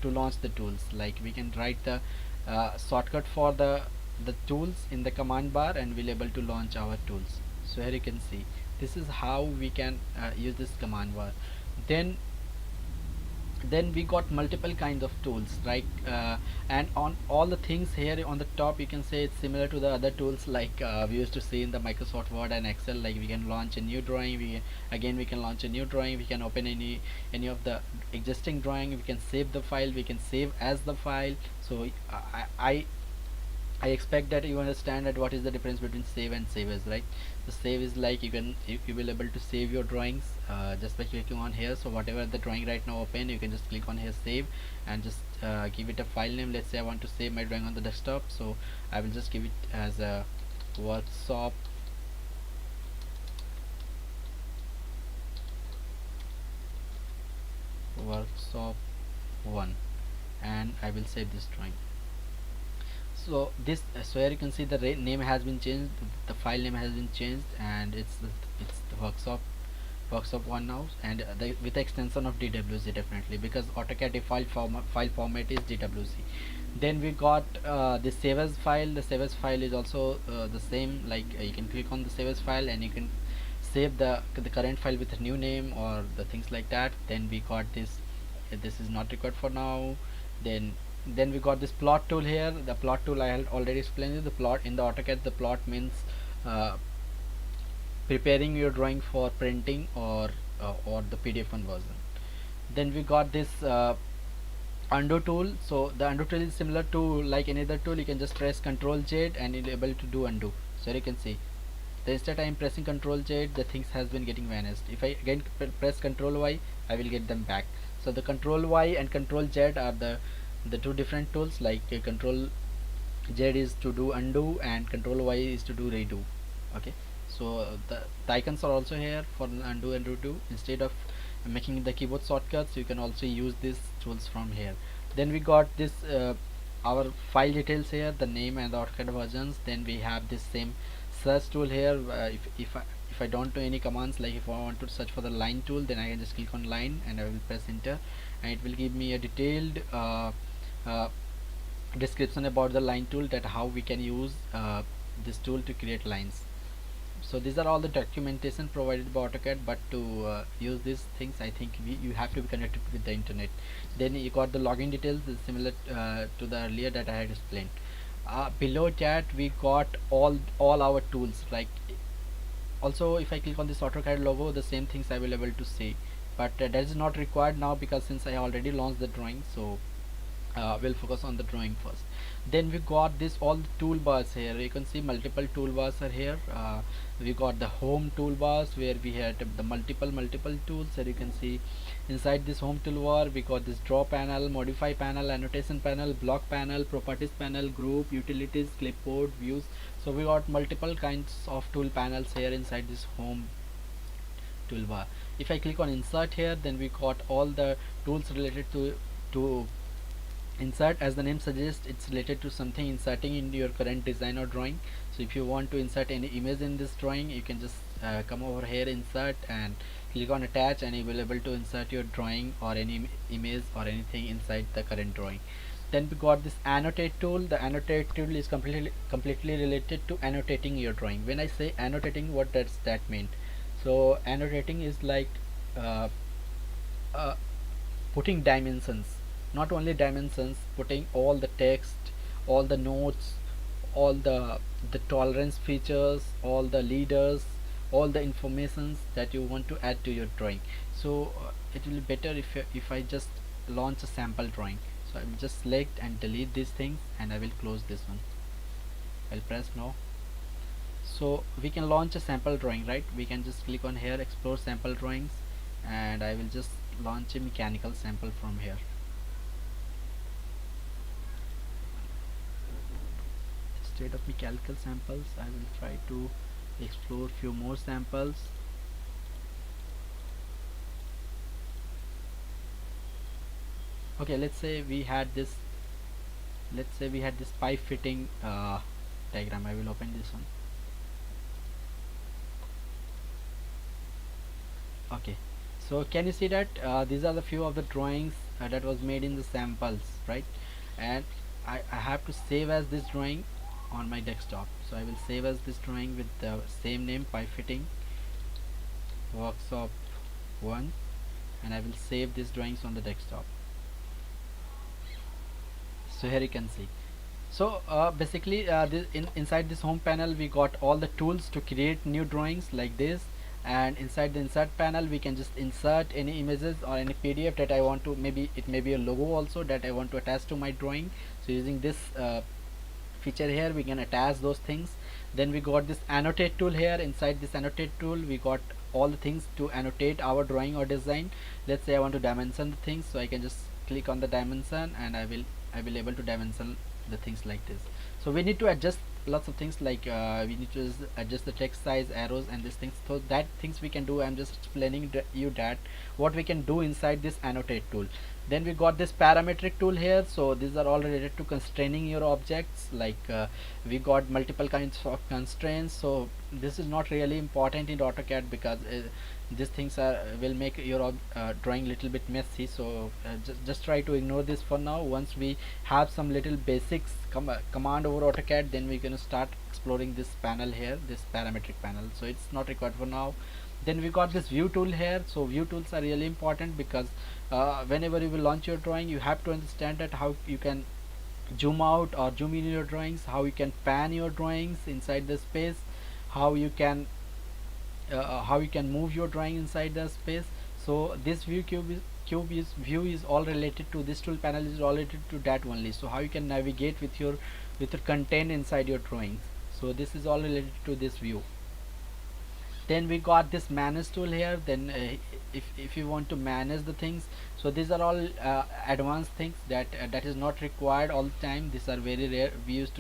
to launch the tools. Like we can write the shortcut for the tools in the command bar, and we'll able to launch our tools. So here you can see this is how we can use this command bar. Then we got multiple kinds of tools, right? And on all the things here on the top, you can say it's similar to the other tools like we used to see in the Microsoft Word and Excel. Like we can launch a new drawing, we can launch a new drawing, we can open any of the existing drawing, we can save the file, we can save as the file. So I expect that you understand that what is the difference between save and save as, right? The save is like you will able to save your drawings just by clicking on here. So whatever the drawing right now open, you can just click on here save, and just give it a file name. Let's say I want to save my drawing on the desktop, so I will just give it as a workshop workshop 1, and I will save this drawing. So this so here you can see the name has been changed, the file name has been changed, and it's the workshop 1 now, and with the extension of DWG, definitely, because AutoCAD default file format is DWG. Then we got the save as file. The save as file is also the same. Like you can click on the save as file and you can save the current file with a new name or the things like that. Then we got this is not required for now. Then we got this plot tool here. The plot tool I had already explained you. The plot in the AutoCAD, the plot means preparing your drawing for printing or the PDF version. Then we got this undo tool. So the undo tool is similar to like any other tool. You can just press Ctrl Z and you'll be able to do undo. So you can see the instant I am pressing Ctrl Z, the things has been getting vanished. If I again press Ctrl Y, I will get them back. So the Ctrl Y and Ctrl Z are the two different tools. Like Ctrl Z is to do undo and Ctrl Y is to do redo. Okay, so the icons are also here for undo and redo. Instead of making the keyboard shortcuts, you can also use these tools from here. Then we got this our file details here, the name and the AutoCAD versions. Then we have this same search tool here. If I don't do any commands, like if I want to search for the line tool, then I can just click on line and I will press enter, and it will give me a detailed uh, description about the line tool, that how we can use this tool to create lines. So these are all the documentation provided by AutoCAD, but to use these things, I think you have to be connected with the internet. Then you got the login details, is similar to the earlier that I had explained. Below that we got all our tools. Like, also if I click on this AutoCAD logo, the same things I will able to see, but that is not required now, because since I already launched the drawing. So we'll focus on the drawing first. Then we got this all the toolbars here. You can see multiple toolbars are here. We got the home toolbars where we had the multiple tools. So you can see inside this home toolbar we got this draw panel, modify panel, annotation panel, block panel, properties panel, group, utilities, clipboard, views. So we got multiple kinds of tool panels here inside this home toolbar. If I click on insert here, then we got all the tools related to insert. As the name suggests, it's related to something inserting into your current design or drawing. So if you want to insert any image in this drawing, you can just come over here, insert, and click on attach, and you will be able to insert your drawing or any image or anything inside the current drawing. Then we got this annotate tool. The annotate tool is completely related to annotating your drawing. When I say annotating, what does that mean? So annotating is like putting dimensions, not only dimensions, putting all the text, all the notes, all the tolerance features, all the leaders, all the informations that you want to add to your drawing. So it will be better if I just launch a sample drawing. So I will just select and delete these things, and I will close this one. I'll press no. So we can launch a sample drawing, right? We can just click on here, explore sample drawings, and I will just launch a mechanical sample from here. Instead of mechanical samples, I will try to explore few more samples. Okay, let's say we had this pipe fitting diagram. I will open this one. Okay, so can you see that these are the few of the drawings that was made in the samples, right? And I have to save as this drawing on my desktop. So I will save as this drawing with the same name, pipe fitting workshop 1, and I will save these drawings on the desktop. So here you can see. So basically inside this home panel we got all the tools to create new drawings like this, and inside the insert panel we can just insert any images or any PDF that I want to, maybe it may be a logo also that I want to attach to my drawing. So using this feature here, we can attach those things. Then we got this annotate tool here. Inside this annotate tool we got all the things to annotate our drawing or design. Let's say I want to dimension the things, so I can just click on the dimension, and I will able to dimension the things like this. So we need to adjust lots of things, like we need to adjust the text size, arrows, and these things. So that things we can do. I'm just explaining you that what we can do inside this annotate tool. Then we got this parametric tool here. So these are all related to constraining your objects. Like we got multiple kinds of constraints. So this is not really important in AutoCAD, because these things will make your drawing little bit messy. So just try to ignore this for now. Once we have some little basics command over AutoCAD, then we're going to start exploring this panel here, this parametric panel. So it's not required for now. Then we got this view tool here. So view tools are really important, because whenever you will launch your drawing, you have to understand that how you can zoom out or zoom in your drawings, how you can pan your drawings inside the space, how you can move your drawing inside the space. So this view view is all related to this tool panel, is related to that only. So how you can navigate with your content inside your drawings. So this is all related to this view. Then we got this manage tool here. Then if you want to manage the things, so these are all advanced things that that is not required all the time. These are very rare. We used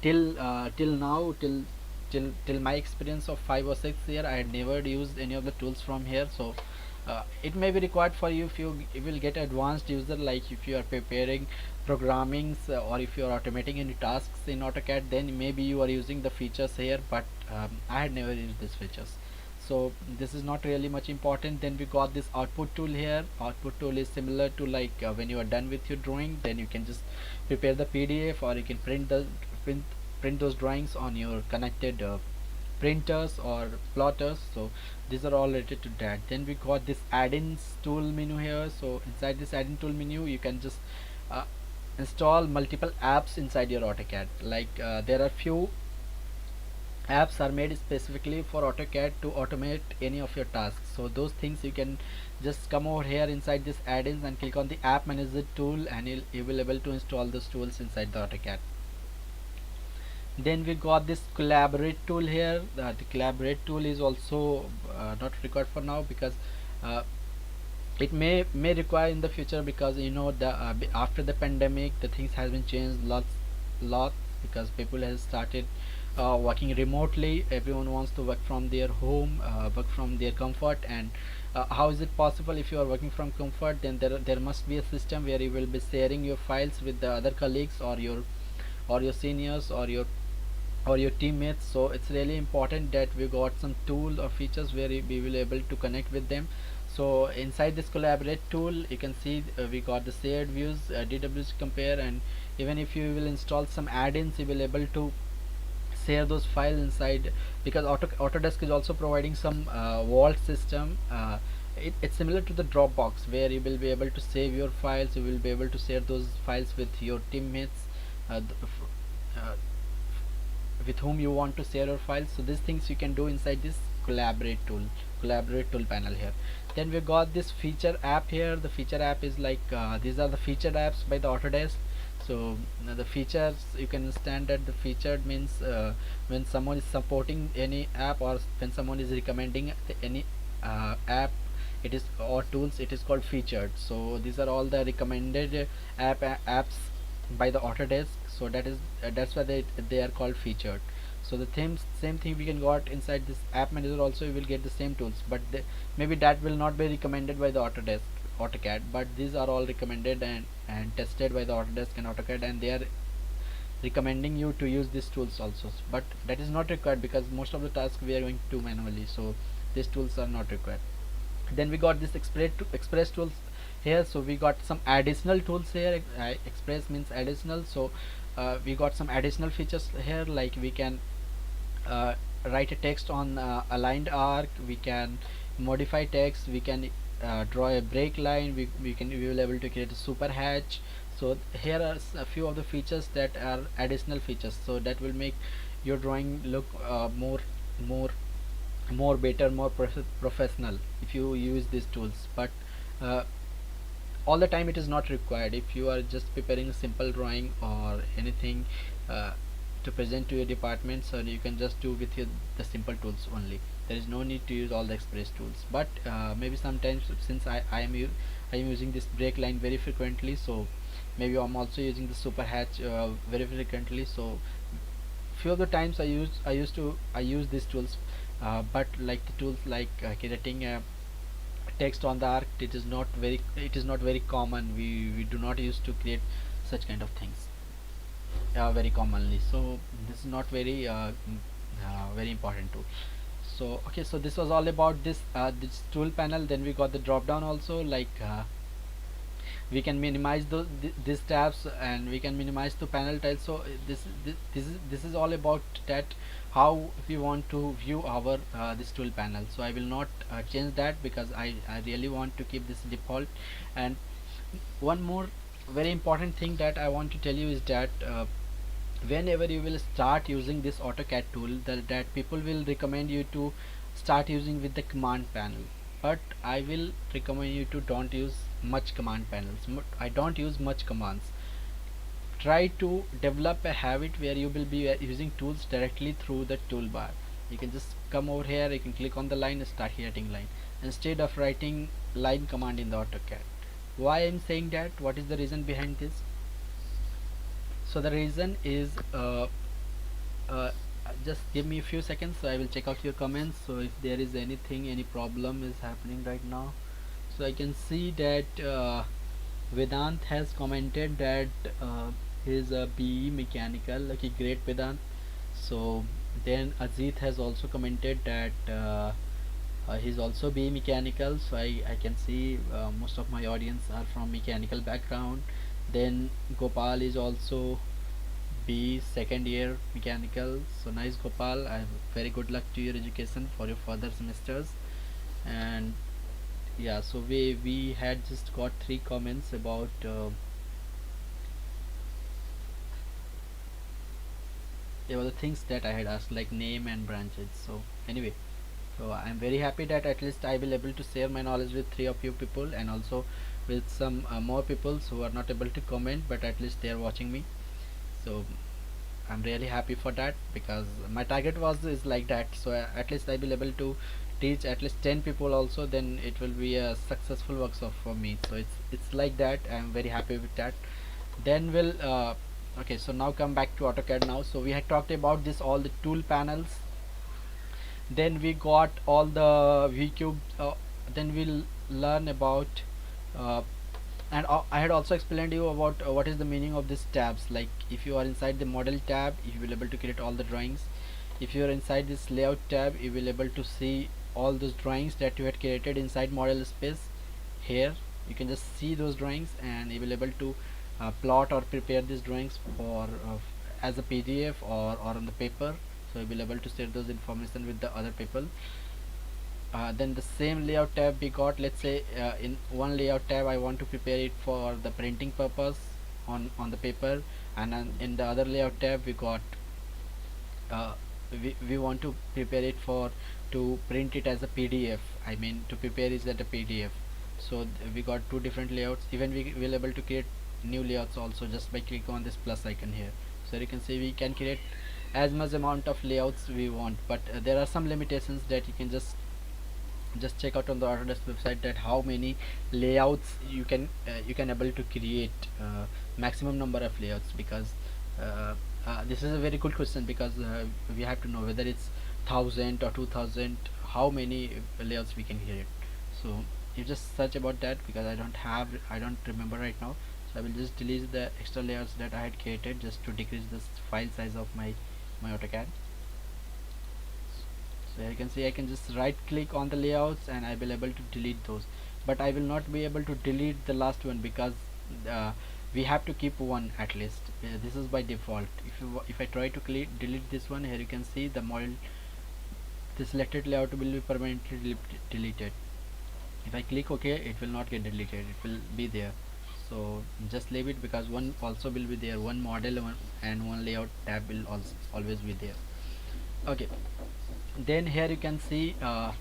till now, till my experience of 5 or 6 year, I had never used any of the tools from here. So it may be required for you if you will get advanced user, like if you are preparing programmings, or if you are automating any tasks in AutoCAD, then maybe you are using the features here, but I had never used these features, so this is not really much important. Then we got this output tool here. Output tool is similar to like when you are done with your drawing, then you can just prepare the PDF, or you can print, print those drawings on your connected printers or plotters. So these are all related to that. Then we got this add-ins tool menu here. So inside this add-in tool menu, you can just uh, install multiple apps inside your AutoCAD. Like there are few apps are made specifically for AutoCAD to automate any of your tasks. So those things you can just come over here inside this add-ins and click on the app manager tool, and you will able to install those tools inside the AutoCAD. Then we got this collaborate tool here. The collaborate tool is also not required for now, because uh, it may require in the future, because you know the after the pandemic the things has been changed lot, because people has started working remotely. Everyone wants to work from their home, work from their comfort. And how is it possible? If you are working from comfort, then there must be a system where you will be sharing your files with the other colleagues, or your seniors, or your teammates. So it's really important that we got some tool or features where we will able to connect with them. So inside this collaborate tool, you can see we got the shared views, DWG compare, and even if you will install some add-ins, you will able to share those files inside, because Autodesk is also providing some vault system. It's similar to the Dropbox, where you will be able to save your files, you will be able to share those files with your teammates, uh, with whom you want to share your files. So these things you can do inside this collaborate tool panel here. Then we got this feature app here. The feature app is like these are the featured apps by the Autodesk. So the features, you can understand that the featured means when someone is supporting any app, or when someone is recommending any app, it is, or tools, it is called featured. So these are all the recommended apps by the Autodesk. So that's why they are called featured. So the same thing we can got inside this app manager also. You will get the same tools, but maybe that will not be recommended by the AutoCAD, but these are all recommended and tested by the Autodesk and AutoCAD, and they are recommending you to use these tools also. But that is not required, because most of the tasks we are going to do manually, so these tools are not required. Then we got this express tools here. So we got some additional tools here. Express means additional. So we got some additional features here, like we can uh, write a text on aligned arc, we can modify text, we can draw a break line, we will able to create a super hatch. So here are a few of the features that are additional features, so that will make your drawing look more better, more professional if you use these tools. But uh, all the time it is not required. If you are just preparing a simple drawing or anything to present to your department, so you can just do with the simple tools only. There is no need to use all the express tools. But maybe sometimes, since I am using this break line very frequently, so maybe I'm also using the super hatch very frequently. So few of the times I use these tools. But like the tools like creating a text on the arc, it is not very common. We do not use to create such kind of things very commonly. So this is not very important tool. So okay, so this was all about this tool panel. Then we got the drop down also, like we can minimize these tabs, and we can minimize the panel tiles. So this is all about that, how we want to view our this tool panel. So I will not change that, because I really want to keep this default. And one more very important thing that I want to tell you is that whenever you will start using this AutoCAD tool, that people will recommend you to start using with the command panel. But I will recommend you to don't use much command panels. I don't use much commands. Try to develop a habit where you will be using tools directly through the toolbar. You can just come over here, you can click on the line and start writing line, instead of writing line command in the AutoCAD. Why I'm saying that? What is the reason behind this? So the reason is uh, just give me a few seconds, so I will check out your comments. So if there is any problem is happening right now, so I can see that Vedant has commented that he's a BE mechanical. Okay, great Vedant. So then Ajit has also commented that he's also BE mechanical. So I can see most of my audience are from mechanical background. Then Gopal is also B second year mechanical. So nice Gopal. I have very good luck to your education for your further semesters. And yeah, so we had just got 3 comments about the things that I had asked, like name and branches. So anyway, so I'm very happy that at least I will able to share my knowledge with 3 of you people, and also with some more people who are not able to comment, but at least they are watching me. So I'm really happy for that, because my target was is like that. So at least I will able to teach at least 10 people also, then it will be a successful workshop for me. So it's like that. I'm very happy with that. Then we'll okay, so now come back to AutoCAD now. So we had talked about this, all the tool panels. Then we got all the V cubes. Then we'll learn about uh, and I had also explained you about what is the meaning of these tabs. Like if you are inside the model tab, you will able to create all the drawings. If you are inside this layout tab, you will able to see all those drawings that you had created inside model space. Here you can just see those drawings, and you will able to plot or prepare these drawings for as a PDF or on the paper. So you will able to share those information with the other people. Then the same layout tab we got, let's say in one layout tab I want to prepare it for the printing purpose on the paper, and then in the other layout tab we got uh, we want to prepare it for to print it as a PDF. I mean to prepare it as a PDF. So we got 2 different layouts. Even we will able to create new layouts also just by clicking on this plus icon here. So you can see we can create as much amount of layouts we want, but there are some limitations that you can just check out on the Autodesk website, that how many layouts you can able to create, maximum number of layouts, because this is a very good question, because we have to know whether it's 1000 or 2000, how many layouts we can create. So you just search about that, because I don't remember right now. So I will just delete the extra layouts that I had created, just to decrease the file size of my AutoCAD. So you can see I can just right click on the layouts, and I will able to delete those, but I will not be able to delete the last one, because we have to keep one at least. This is by default. If I try to delete this one, here you can see the model, the selected layout will be permanently deleted. If I click OK, it will not get deleted, it will be there. So just leave it, because one also will be there, one model and one layout tab will also always be there. Okay, then here you can see now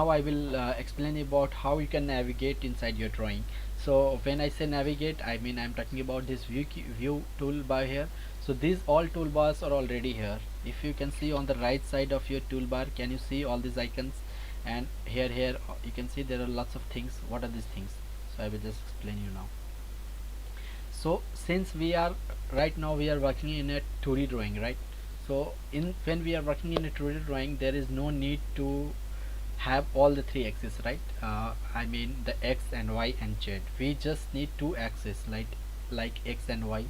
I will explain about how you can navigate inside your drawing. So when I say navigate, I mean I'm talking about this view toolbar here. So these all toolbars are already here. If you can see on the right side of your toolbar, can you see all these icons? And here you can see there are lots of things. What are these things? So I will just explain you now. So since we are right now we are working in a 2D drawing, right? So when we are working in a 2D drawing, there is no need to have all the 3 axes, right? I mean the X and Y and Z. We just need 2 axes, like X and Y,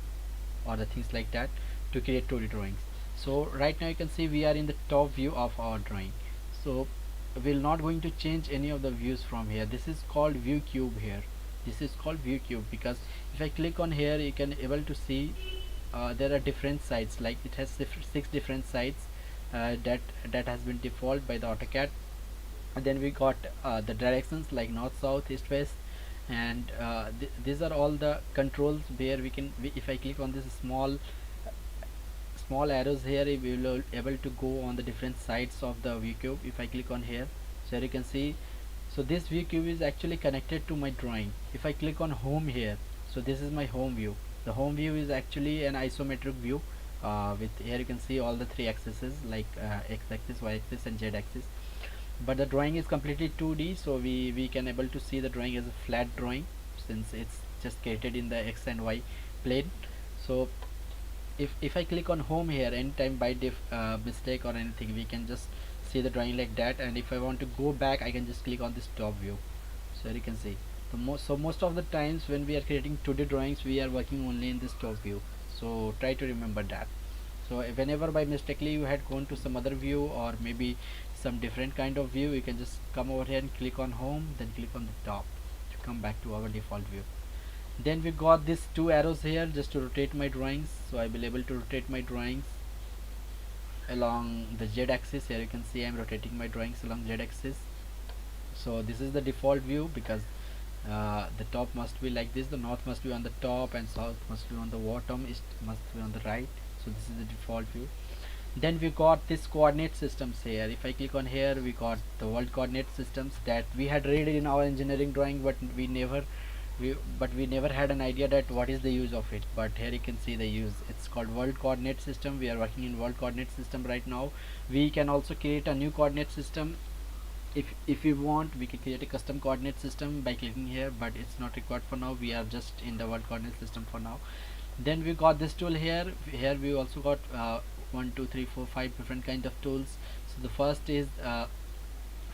or the things like that, to create 2D drawings. So right now you can see we are in the top view of our drawing. So we're not going to change any of the views from here. This is called view cube here. This is called view cube, because if I click on here, you can able to see there are different sides, like it has 6 different sides that has been default by the AutoCAD. And then we got the directions like north, south, east, west, and these are all the controls where if I click on this small arrows here, we will able to go on the different sides of the view cube. If I click on here, so you can see, so this view cube is actually connected to my drawing. If I click on home here, so this is my home view. The home view is actually an isometric view, with here you can see all the 3 axes, like x-axis, y-axis and z-axis. But the drawing is completely 2D, so we can able to see the drawing as a flat drawing, since it's just created in the X and Y plane. So if I click on home here anytime by mistake or anything, we can just see the drawing like that, and if I want to go back I can just click on this top view. So you can see most of the times when we are creating 2D drawings we are working only in this top view, so try to remember that. So whenever by mistakenly you had gone to some other view or maybe some different kind of view, you can just come over here and click on home, then click on the top to come back to our default view. Then we got these two arrows here just to rotate my drawings, so I will able to rotate my drawings along the Z axis. Here you can see I'm rotating my drawings along Z axis. So this is the default view because the top must be like this, the north must be on the top and south must be on the bottom, east must be on the right. So this is the default view. Then we got this coordinate systems here. If I click on here, we got the world coordinate systems that we had read in our engineering drawing, but we never had an idea that what is the use of it. But here you can see the use. It's called world coordinate system. We are working in world coordinate system right now. We can also create a new coordinate system. If we want, we can create a custom coordinate system by clicking here, but it's not required for now. We are just in the world coordinate system for now. Then we got this tool here. Here we also got 1 2 3 4 5 different kind of tools. So the first is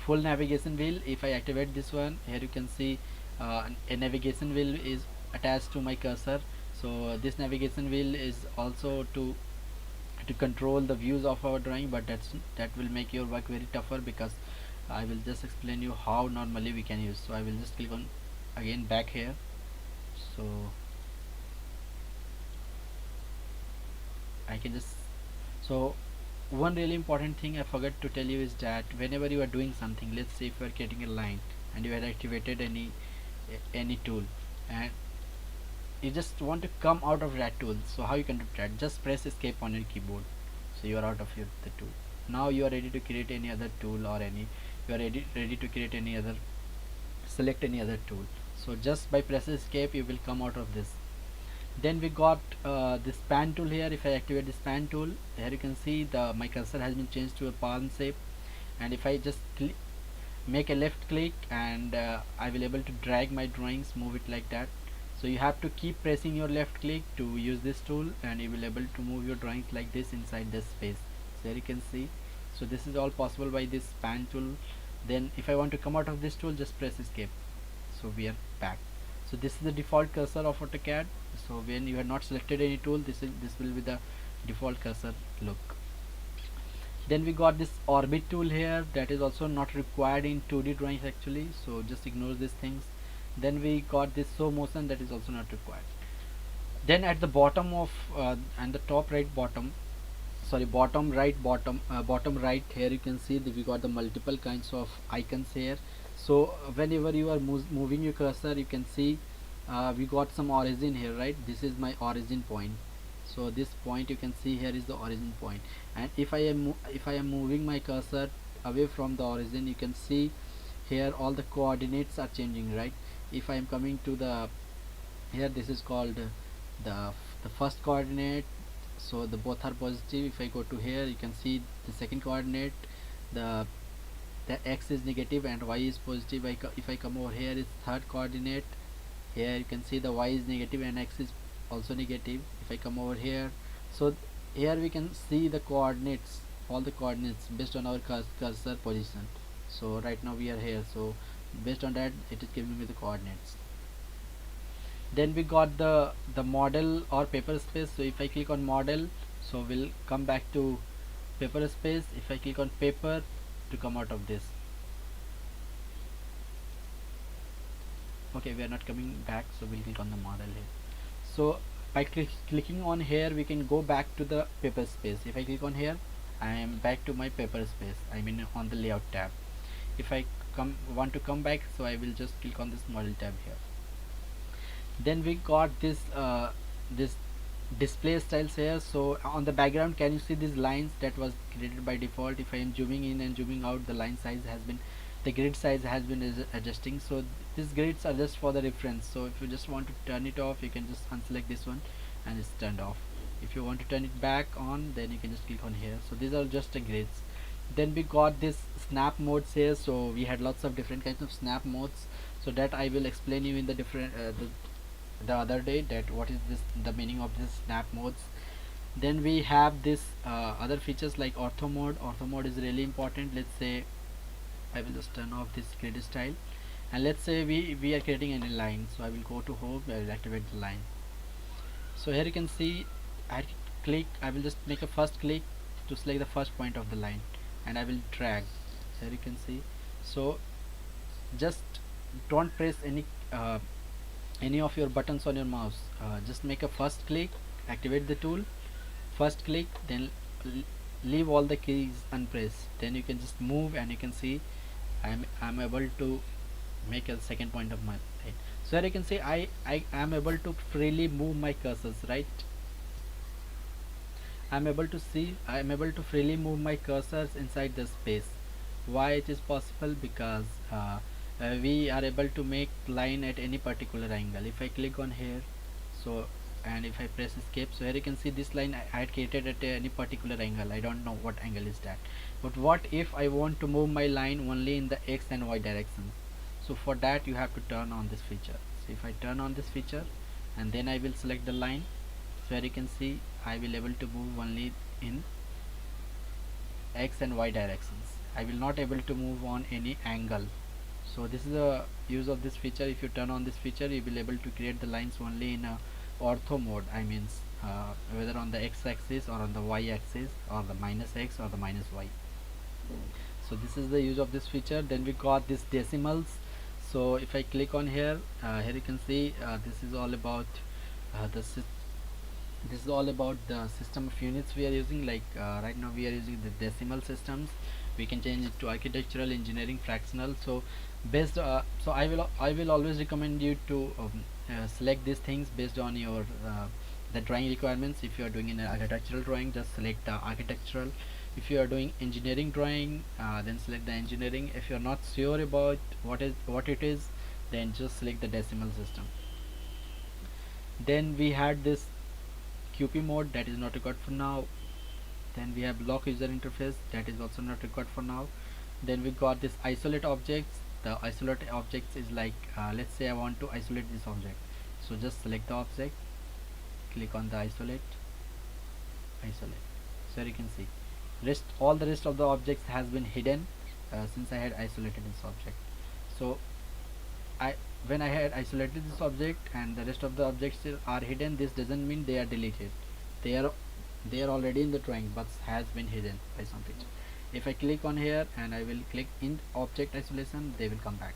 full navigation wheel. If I activate this one, here you can see a navigation wheel is attached to my cursor. So this navigation wheel is also to control the views of our drawing, but that will make your work very tougher because I will just explain you how normally we can use. So I will just click on again back here. So I can just, so one really important thing I forgot to tell you is that whenever you are doing something, let's say if you are creating a line and you had activated any tool and you just want to come out of that tool, so how you can do that? Just press escape on your keyboard, so you are out of the tool. Now you are ready to create any other tool or you are ready to create any other, select any other tool. So just by pressing escape you will come out of this. Then we got this span tool here. If I activate the span tool, here you can see my cursor has been changed to a palm shape, and if I just make a left click and I will able to drag my drawings, move it like that. So you have to keep pressing your left click to use this tool, and you will able to move your drawings like this inside this space. So here you can see, so this is all possible by this span tool. Then if I want to come out of this tool, just press escape, so we are back. So this is the default cursor of AutoCAD. So when you have not selected any tool, this will be the default cursor look. Then we got this orbit tool here, that is also not required in 2D drawings actually, so just ignore these things. Then we got this show motion, that is also not required. Then at the bottom of and the top right bottom, sorry, bottom right bottom right, here you can see that we got the multiple kinds of icons here. So whenever you are moving your cursor, you can see we got some origin here, right? This is my origin point. So this point you can see here is the origin point, and if I am moving my cursor away from the origin, you can see here all the coordinates are changing, right? If I am coming to the here, this is called the first coordinate, so the both are positive. If I go to here, you can see the second coordinate, the x is negative and y is positive. If I come over here, it's third coordinate. Here you can see the y is negative and x is also negative. If I come over here, so here we can see the coordinates, all the coordinates based on our cursor position. So right now we are here, so based on that it is giving me the coordinates. Then we got the model or paper space. So if I click on model, so we'll come back to paper space. If I click on paper to come out of this, okay, we are not coming back, so we'll click on the model here. So by clicking on here, we can go back to the paper space. If I click on here, I am back to my paper space, I mean on the layout tab. If I want to come back, so I will just click on this model tab here. Then we got this this display styles here. So on the background, can you see these lines that was created by default? If I am zooming in and zooming out, the line size has been, the grid size has been adjusting. So these grids are just for the reference. So if you just want to turn it off, you can just unselect this one and it's turned off. If you want to turn it back on, then you can just click on here. So these are just the grids. Then we got this snap modes here. So we had lots of different kinds of snap modes, so that I will explain you in the different the other day, that what is this, the meaning of this snap modes. Then we have this other features like ortho mode. Ortho mode is really important. Let's say I will just turn off this grid style, and let's say we are creating any line. So I will go to home, I will activate the line. So here you can see I will just make a first click to select the first point of the line, and I will drag. Here you can see. So just don't press any of your buttons on your mouse. Just make a first click, activate the tool, first click, then leave all the keys unpressed. Then you can just move, and you can see I'm able to make a second point of my line. So here you can see I am able to freely move my cursors, right? I'm able to freely move my cursors inside the space. Why it is possible? Because we are able to make line at any particular angle. If I click on here, so, and if I press escape, so here you can see this line I had created at any particular angle. I don't know what angle is that, but what if I want to move my line only in the X and Y directions? So for that you have to turn on this feature. So if I turn on this feature, and then I will select the line, so here you can see I will able to move only in X and Y directions. I will not able to move on any angle. So this is the use of this feature. If you turn on this feature, you will able to create the lines only in a ortho mode. I means whether on the X axis or on the Y axis, or the minus X or the minus Y. So this is the use of this feature. Then we got this decimals. So if I click on here, here you can see this is all about this is all about the system of units we are using. Like right now we are using the decimal systems. We can change it to architectural, engineering, fractional. So based so I will always recommend you to select these things based on your the drawing requirements. If you are doing an architectural drawing, just select architectural. If you are doing engineering drawing, then select the engineering. If you are not sure about what it is, then just select the decimal system. Then we had this QP mode, that is not required for now. Then we have block user interface, that is also not required for now. Then we got this isolate objects. The isolate objects is like let's say I want to isolate this object, so just select the object, click on the isolate. So you can see all the rest of the objects has been hidden since I had isolated this object. So when I had isolated this object and the rest of the objects are hidden, this doesn't mean they are deleted. They are already in the drawing, but has been hidden by some feature. If I click on here and I will click in object isolation, they will come back.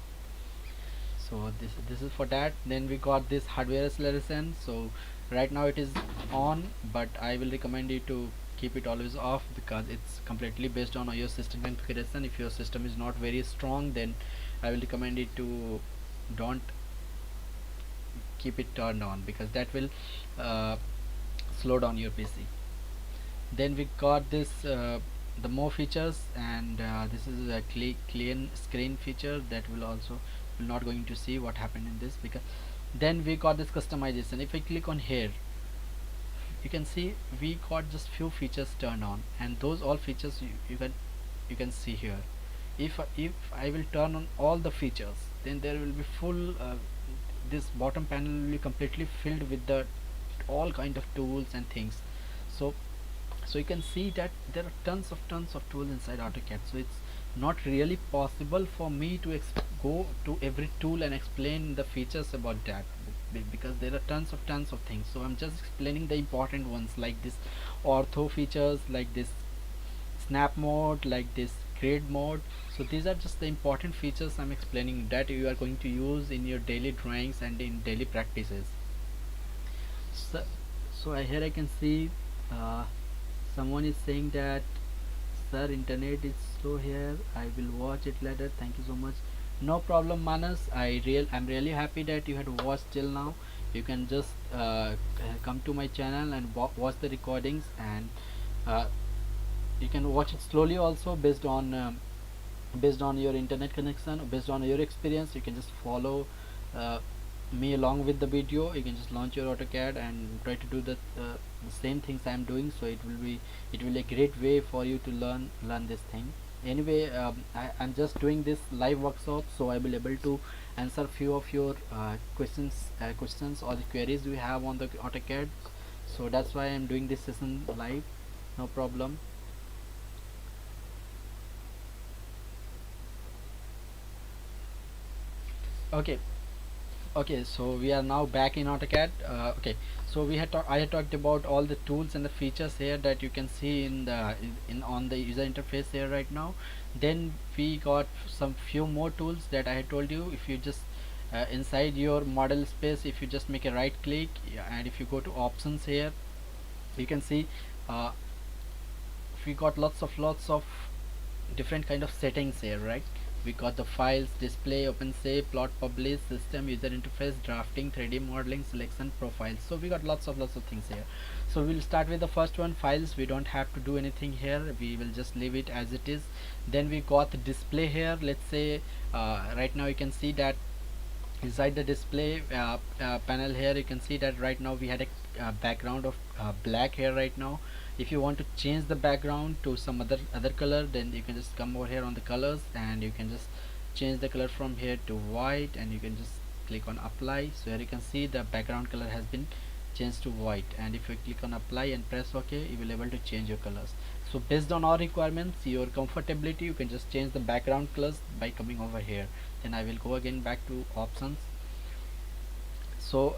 So this is for that. Then we got this hardware acceleration. So right now it is on, but I will recommend you to keep it always off, because it's completely based on your system configuration. If your system is not very strong, then I will recommend you to don't keep it turned on, because that will slow down your PC. Then we got this the more features, and this is a clean screen feature that will also not going to see what happened in this, because then we got this customization. If I click on here, you can see we got just few features turned on, and those all features you can see here. If I will turn on all the features, then there will be full this bottom panel will be completely filled with the all kind of tools and things. So you can see that there are tons of tools inside AutoCAD. So it's not really possible for me to go to every tool and explain the features about that, because there are tons of things. So I'm just explaining the important ones, like this ortho features, like this snap mode, like this grid mode. So these are just the important features I'm explaining that you are going to use in your daily drawings and in daily practices. So here I can see someone is saying that, sir, internet is slow here, I will watch it later. Thank you so much. No problem, Manas. I'm really happy that you had watched till now. You can just come to my channel and watch the recordings, and you can watch it slowly also, based on your internet connection, based on your experience. You can just follow me along with the video. You can just launch your AutoCAD and try to do the same things I am doing. So it will be a great way for you to learn this thing. Anyway, I'm just doing this live workshop, so I will able to answer few of your questions or the queries we have on the AutoCAD. so that's why I'm doing this session live, no problem. Okay, okay, so we are now back in AutoCAD. Okay, so I had talked about all the tools and the features here that you can see in the in on the user interface here right now. Then we got some few more tools that I had told you. If you just inside your model space, if you just make a right click, yeah, and if you go to options here, you can see uh, we got lots of different kind of settings here, right? We got the files, display, open save, plot, publish, system, user interface, drafting, 3D modeling, selection, profiles. So we got lots of things here. So we'll start with the first one, files. We don't have to do anything here, we will just leave it as it is. Then we got the display here. Let's say right now you can see that inside the display panel here, you can see that right now we had a background of black here right now. If you want to change the background to some other color, then you can just come over here on the colors and you can just change the color from here to white, and you can just click on apply. So here you can see the background color has been changed to white, and if you click on apply and press OK, you will able to change your colors. So based on our requirements, your comfortability, you can just change the background colors by coming over here. Then I will go again back to options. So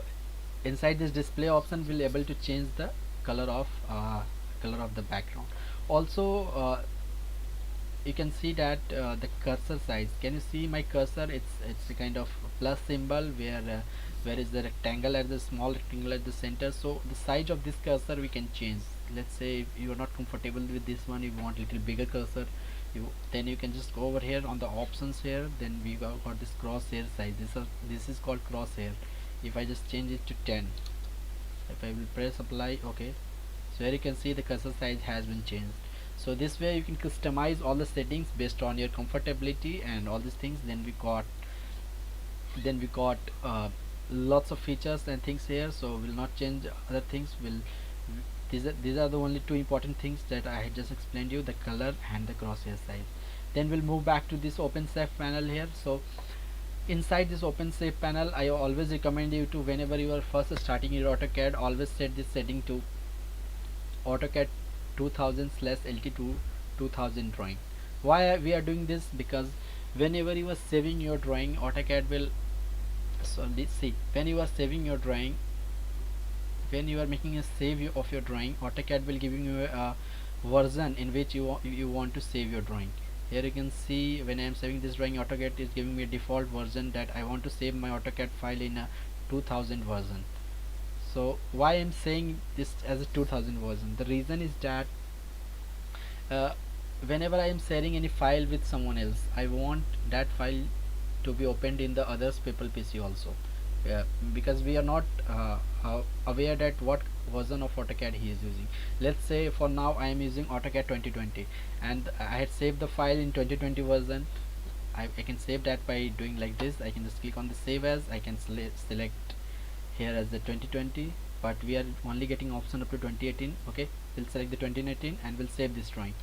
inside this display option, we'll able to change the color of the background. Also you can see that the cursor size, can you see my cursor? It's a kind of plus symbol where is the rectangle at the small rectangle at the center. So the size of this cursor we can change. Let's say if you are not comfortable with this one, you want little bigger cursor, then you can just go over here on the options here. Then we got this crosshair size. This is called crosshair. If I just change it to 10, if I will press apply, okay, so here you can see the cursor size has been changed. So this way you can customize all the settings based on your comfortability and all these things. Then we got lots of features and things here, so we'll not change other things. These are the only two important things that I had just explained you, the color and the crosshair size. Then we'll move back to this open safe panel here. So inside this open safe panel, I always recommend you to, whenever you are first starting your AutoCAD, always set this setting to AutoCAD 2000/LT2 2000 drawing. Why we are doing this? Because whenever you are saving your drawing, AutoCAD will, so let's see, when you are saving your drawing, when you are making a save of your drawing, AutoCAD will giving you a version in which you want to save your drawing. Here you can see when I am saving this drawing, AutoCAD is giving me a default version that I want to save my AutoCAD file in a 2000 version. So why I'm saying this as a 2000 version, the reason is that whenever I am sharing any file with someone else, I want that file to be opened in the others people PC also. Because we are not aware that what version of AutoCAD he is using. Let's say for now I am using AutoCAD 2020 and I had saved the file in 2020 version. I can save that by doing like this. I can just click on the save as, I can select here as the 2020, but we are only getting option up to 2018. Okay, we'll select the 2019 and we'll save this drawing.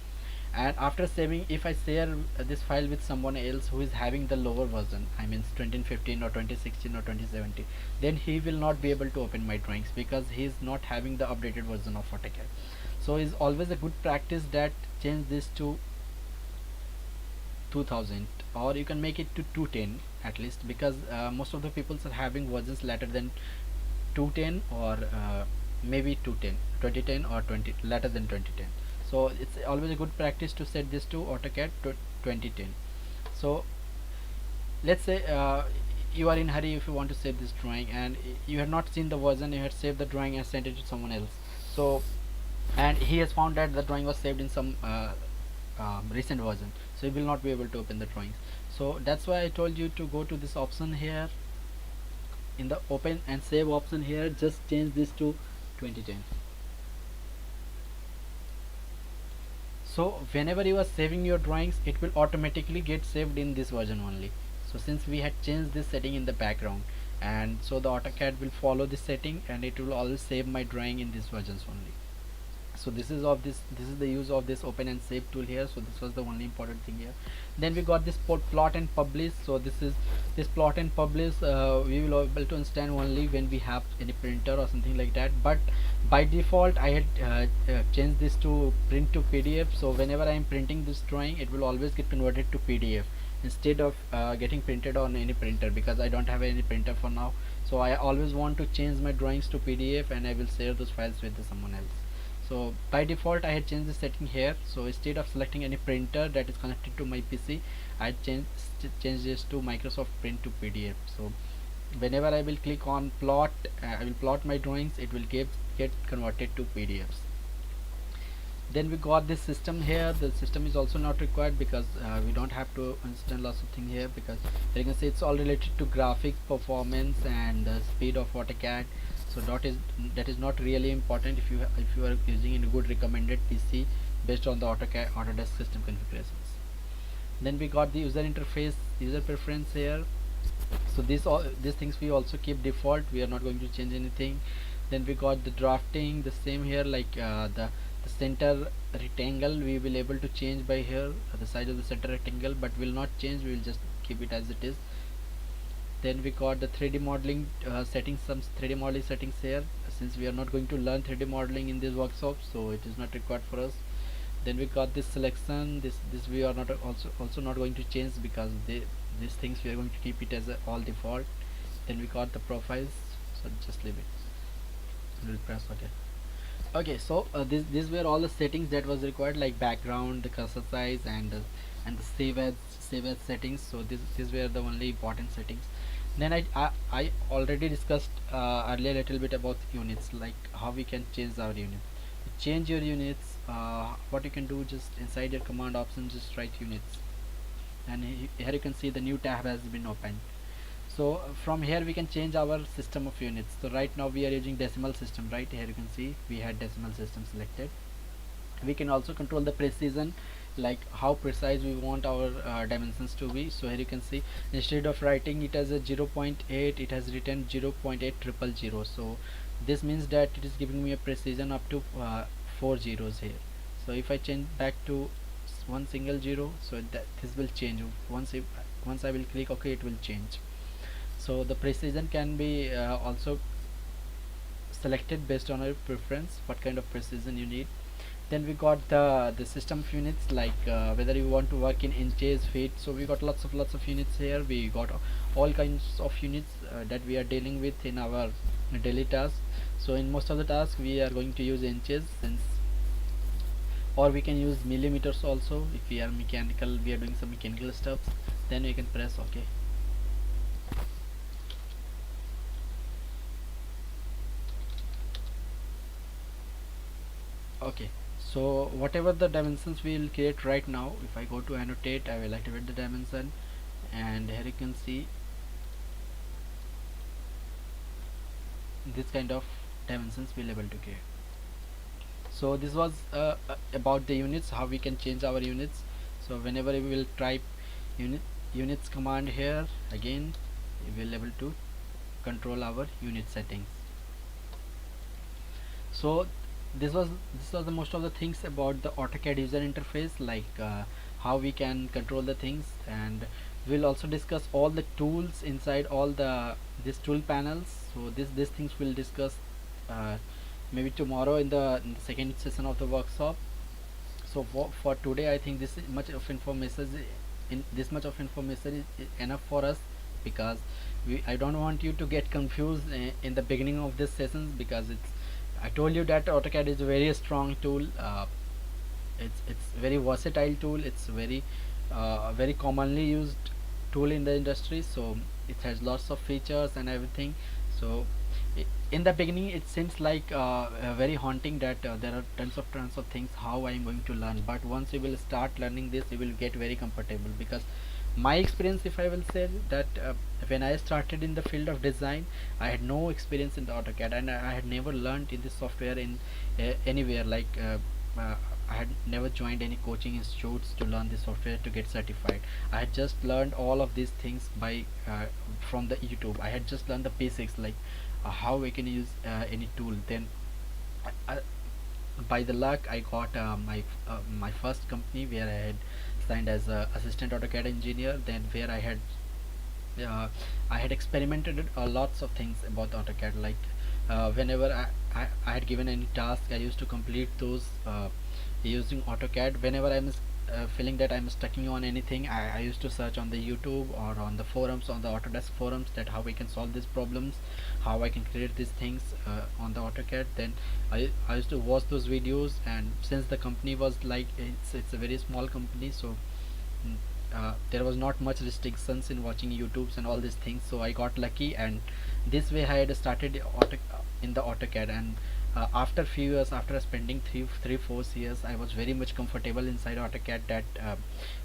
And after saving, if I share this file with someone else who is having the lower version, I mean 2015 or 2016 or 2017, then he will not be able to open my drawings because he is not having the updated version of AutoCAD. So it's always a good practice that change this to 2000, or you can make it to 210 at least, because most of the people are having versions later than 210 or maybe 2010 or 20 later than 2010. So it's always a good practice to set this to AutoCAD 2010. So let's say you are in hurry if you want to save this drawing and you have not seen the version, you had saved the drawing and sent it to someone else. So and he has found that the drawing was saved in some recent version, so you will not be able to open the drawings. So that's why I told you to go to this option here in the open and save option here, just change this to 2010. So whenever you are saving your drawings, it will automatically get saved in this version only. So since we had changed this setting in the background, and so the AutoCAD will follow this setting and it will always save my drawing in these versions only. So this is the use of this open and save tool here. So this was the only important thing here. Then we got this plot and publish. So this plot and publish, we will be able to understand only when we have any printer or something like that. But by default I had changed this to print to PDF. So whenever I am printing this drawing, it will always get converted to PDF instead of getting printed on any printer, because I don't have any printer for now. So I always want to change my drawings to PDF, and I will share those files with someone else. So by default I had changed the setting here. So instead of selecting any printer that is connected to my PC, I changed this to Microsoft Print to PDF. So whenever I will click on plot, I will plot my drawings, it will get converted to PDFs. Then we got this system here. The system is also not required because we don't have to understand lots of things here, because you can see it's all related to graphic performance and speed of AutoCAD. So that is not really important if you are using a good recommended PC based on the AutoCAD Autodesk system configurations. Then we got the user interface, user preference here. So these things we also keep default, we are not going to change anything. Then we got the drafting, the same here, like the center rectangle we will able to change by here, the size of the center rectangle, but will not change, we will just keep it as it is. Then we got the 3D modeling settings, some 3D modeling settings here, since we are not going to learn 3D modeling in this workshop, so it is not required for us. Then we got this selection, this we are not also not going to change, because these things we are going to keep it as all default. Then we got the profiles, so just leave it, we'll press OK. Okay, so these were all the settings that was required, like background, the cursor size, and the save as settings. So these were the only important settings. Then I already discussed earlier a little bit about units, like how we can change our unit. To change your units, what you can do, just inside your command option, just write units, and here you can see the new tab has been opened. So from here we can change our system of units. So right now we are using decimal system, right? Here you can see we had decimal system selected. We can also control the precision, like how precise we want our dimensions to be. So here you can see, instead of writing it as a 0.8, it has written 0.8000. So this means that it is giving me a precision up to 4 zeros here. So if I change back to one single zero, so that this will change once I will click OK, it will change. So the precision can be also selected based on your preference, what kind of precision you need. Then we got the system of units, like whether you want to work in inches, feet. So we got lots of units here. We got all kinds of units that we are dealing with in our daily tasks. So in most of the tasks we are going to use inches, or we can use millimeters also if we are mechanical, we are doing some mechanical stuff. Then we can press OK. Okay, so whatever the dimensions we will create right now, if I go to annotate, I will activate the dimension, and here you can see this kind of dimensions we'll able to create. So this was about the units, how we can change our units. So whenever we will type units command here, again we will able to control our unit settings. So this was the most of the things about the AutoCAD user interface, like how we can control the things, and we'll also discuss all the tools inside all these tool panels. So these things we'll discuss maybe tomorrow in the second session of the workshop. So for today I think this much of information is enough for us, because I don't want you to get confused in the beginning of this sessions, because I told you that AutoCAD is a very strong tool. It's very versatile tool. It's very commonly used tool in the industry. So it has lots of features and everything. So in the beginning it seems like very haunting that there are tons of things how I am going to learn. But once you will start learning this, you will get very comfortable, because my experience, if I will say that when I started in the field of design, I had no experience in the AutoCAD, and I had never learned in this software in anywhere, like I had never joined any coaching institutes to learn this software to get certified. I had just learned all of these things by from the YouTube. I had just learned the basics, like how we can use any tool. Then by the luck I got my first company where I had signed as a assistant AutoCAD engineer. Then where uh, I had experimented lots of things about AutoCAD. Like whenever I had given any task, I used to complete those using AutoCAD. Whenever I'm feeling that I'm stucking on anything, I used to search on the YouTube or on the forums, on the Autodesk forums, that how we can solve these problems, how I can create these things on the AutoCAD. Then I used to watch those videos, and since the company was like it's a very small company, so there was not much restrictions in watching YouTubes and all these things, so I got lucky, and this way I had started in the AutoCAD. And after few years, after spending 4 years, I was very much comfortable inside AutoCAD that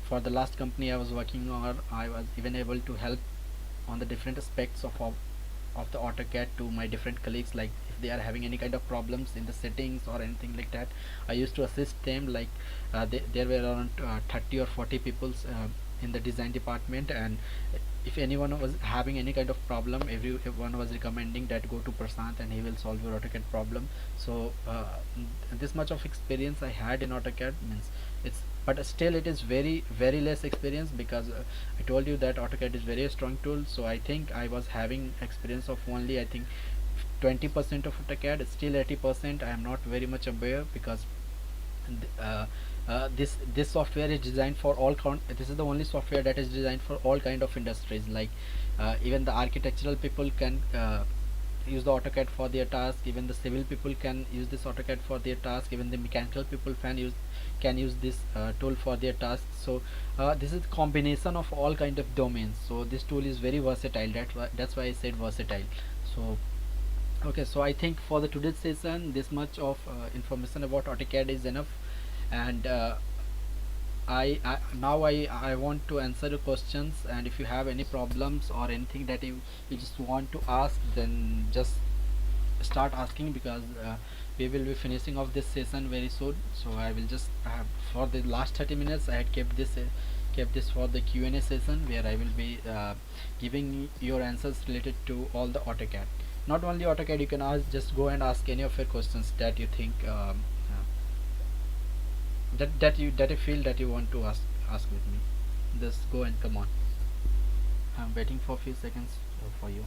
for the last company I was working on, I was even able to help on the different aspects of the AutoCAD to my different colleagues. Like if they are having any kind of problems in the settings or anything like that, I used to assist them. Like there were around 30 or 40 people in the design department, and if anyone was having any kind of problem, everyone was recommending that go to Prasant and he will solve your AutoCAD problem. So this much of experience I had in AutoCAD means it's, but still it is very less experience, because I told you that AutoCAD is very strong tool. So I think I was having experience of only, I think, 20% of AutoCAD. Still 80% I am not very much aware, because this software is designed for all this is the only software that is designed for all kind of industries. Like even the architectural people can use the AutoCAD for their task, even the civil people can use this AutoCAD for their task, even the mechanical people can use this tool for their task. So this is combination of all kind of domains, so this tool is very versatile. That's why I said versatile. So okay, so I think for the today's session, this much of information about AutoCAD is enough. And I want to answer your questions, and if you have any problems or anything that you just want to ask, then just start asking, because we will be finishing off this session very soon. So I will just for the last 30 minutes I had kept this for the Q&A session, where I will be giving your answers related to all the AutoCAD. Not only AutoCAD, you can ask, just go and ask any of your questions that you think that you feel that you want to ask with me. Just go and come on. I'm waiting for a few seconds for you.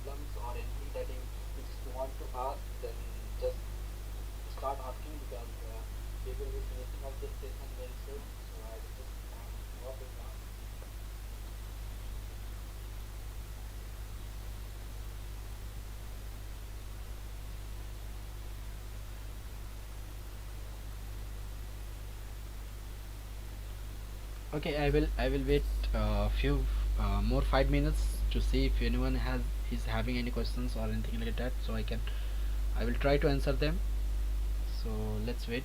Problems or anything that you just want to ask, then just start asking, because we will be finishing off this session very soon. So I will just drop it now. Okay, I will wait few more 5 minutes to see if anyone is having any questions or anything like that, so I will try to answer them. So let's wait.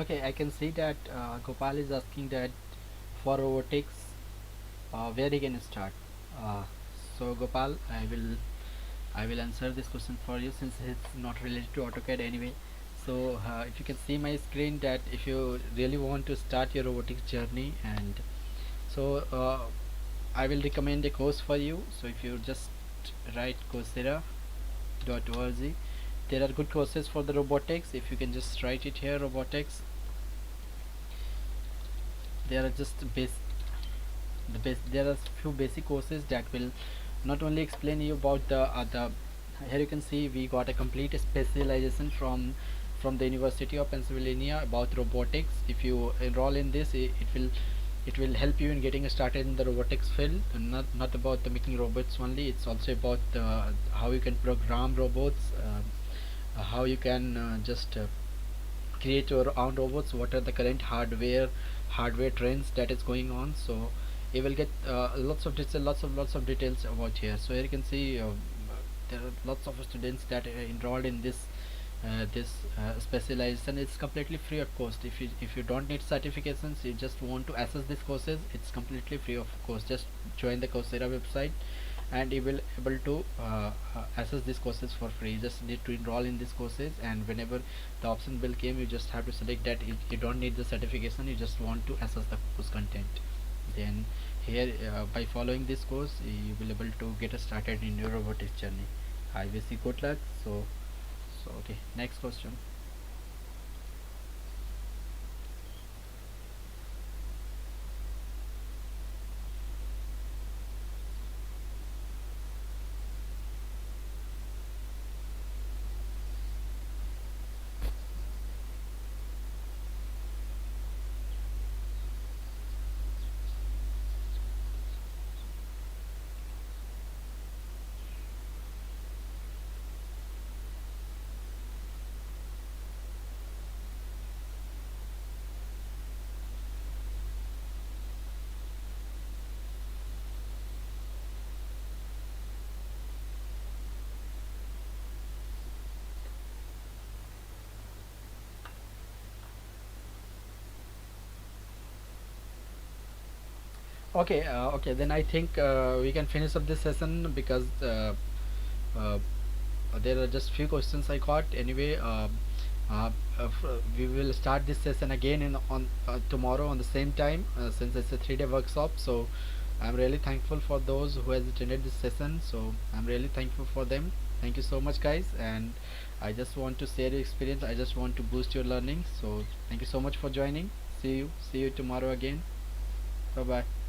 Okay, I can see that Gopal is asking that for robotics, where he can start. Uh, so Gopal, I will answer this question for you since it's not related to AutoCAD anyway. So if you can see my screen, that if you really want to start your robotics journey, and so I will recommend a course for you. So if you just write coursera.org, there are good courses for the robotics. If you can just write it here, robotics, there are just there are few basic courses that will not only explain you about the here you can see we got a complete specialization from the University of Pennsylvania about robotics. If you enroll in this, it will help you in getting started in the robotics field, and not about the making robots only. It's also about how you can program robots, how you can just create your own robots, what are the current hardware trends that is going on. So you will get lots of details about here. So here you can see there are lots of students that are enrolled in this specialization. It's completely free of cost. If you don't need certifications, you just want to access these courses, it's completely free of cost. Just join the Coursera website and you will able to access these courses for free. You just need to enroll in these courses, and whenever the option bill came, you just have to select that you don't need the certification, you just want to access the course content. Then here by following this course, you will able to get started in your robotics journey. I wish you good luck. So okay, next question. Okay, then I think we can finish up this session, because uh, there are just few questions I got anyway. We will start this session again in on tomorrow on the same time, since it's a 3-day workshop. So I'm really thankful for those who has attended this session. So I'm really thankful for them. Thank you so much, guys. And I just want to share your experience, I just want to boost your learning. So thank you so much for joining. See you tomorrow again. Bye bye.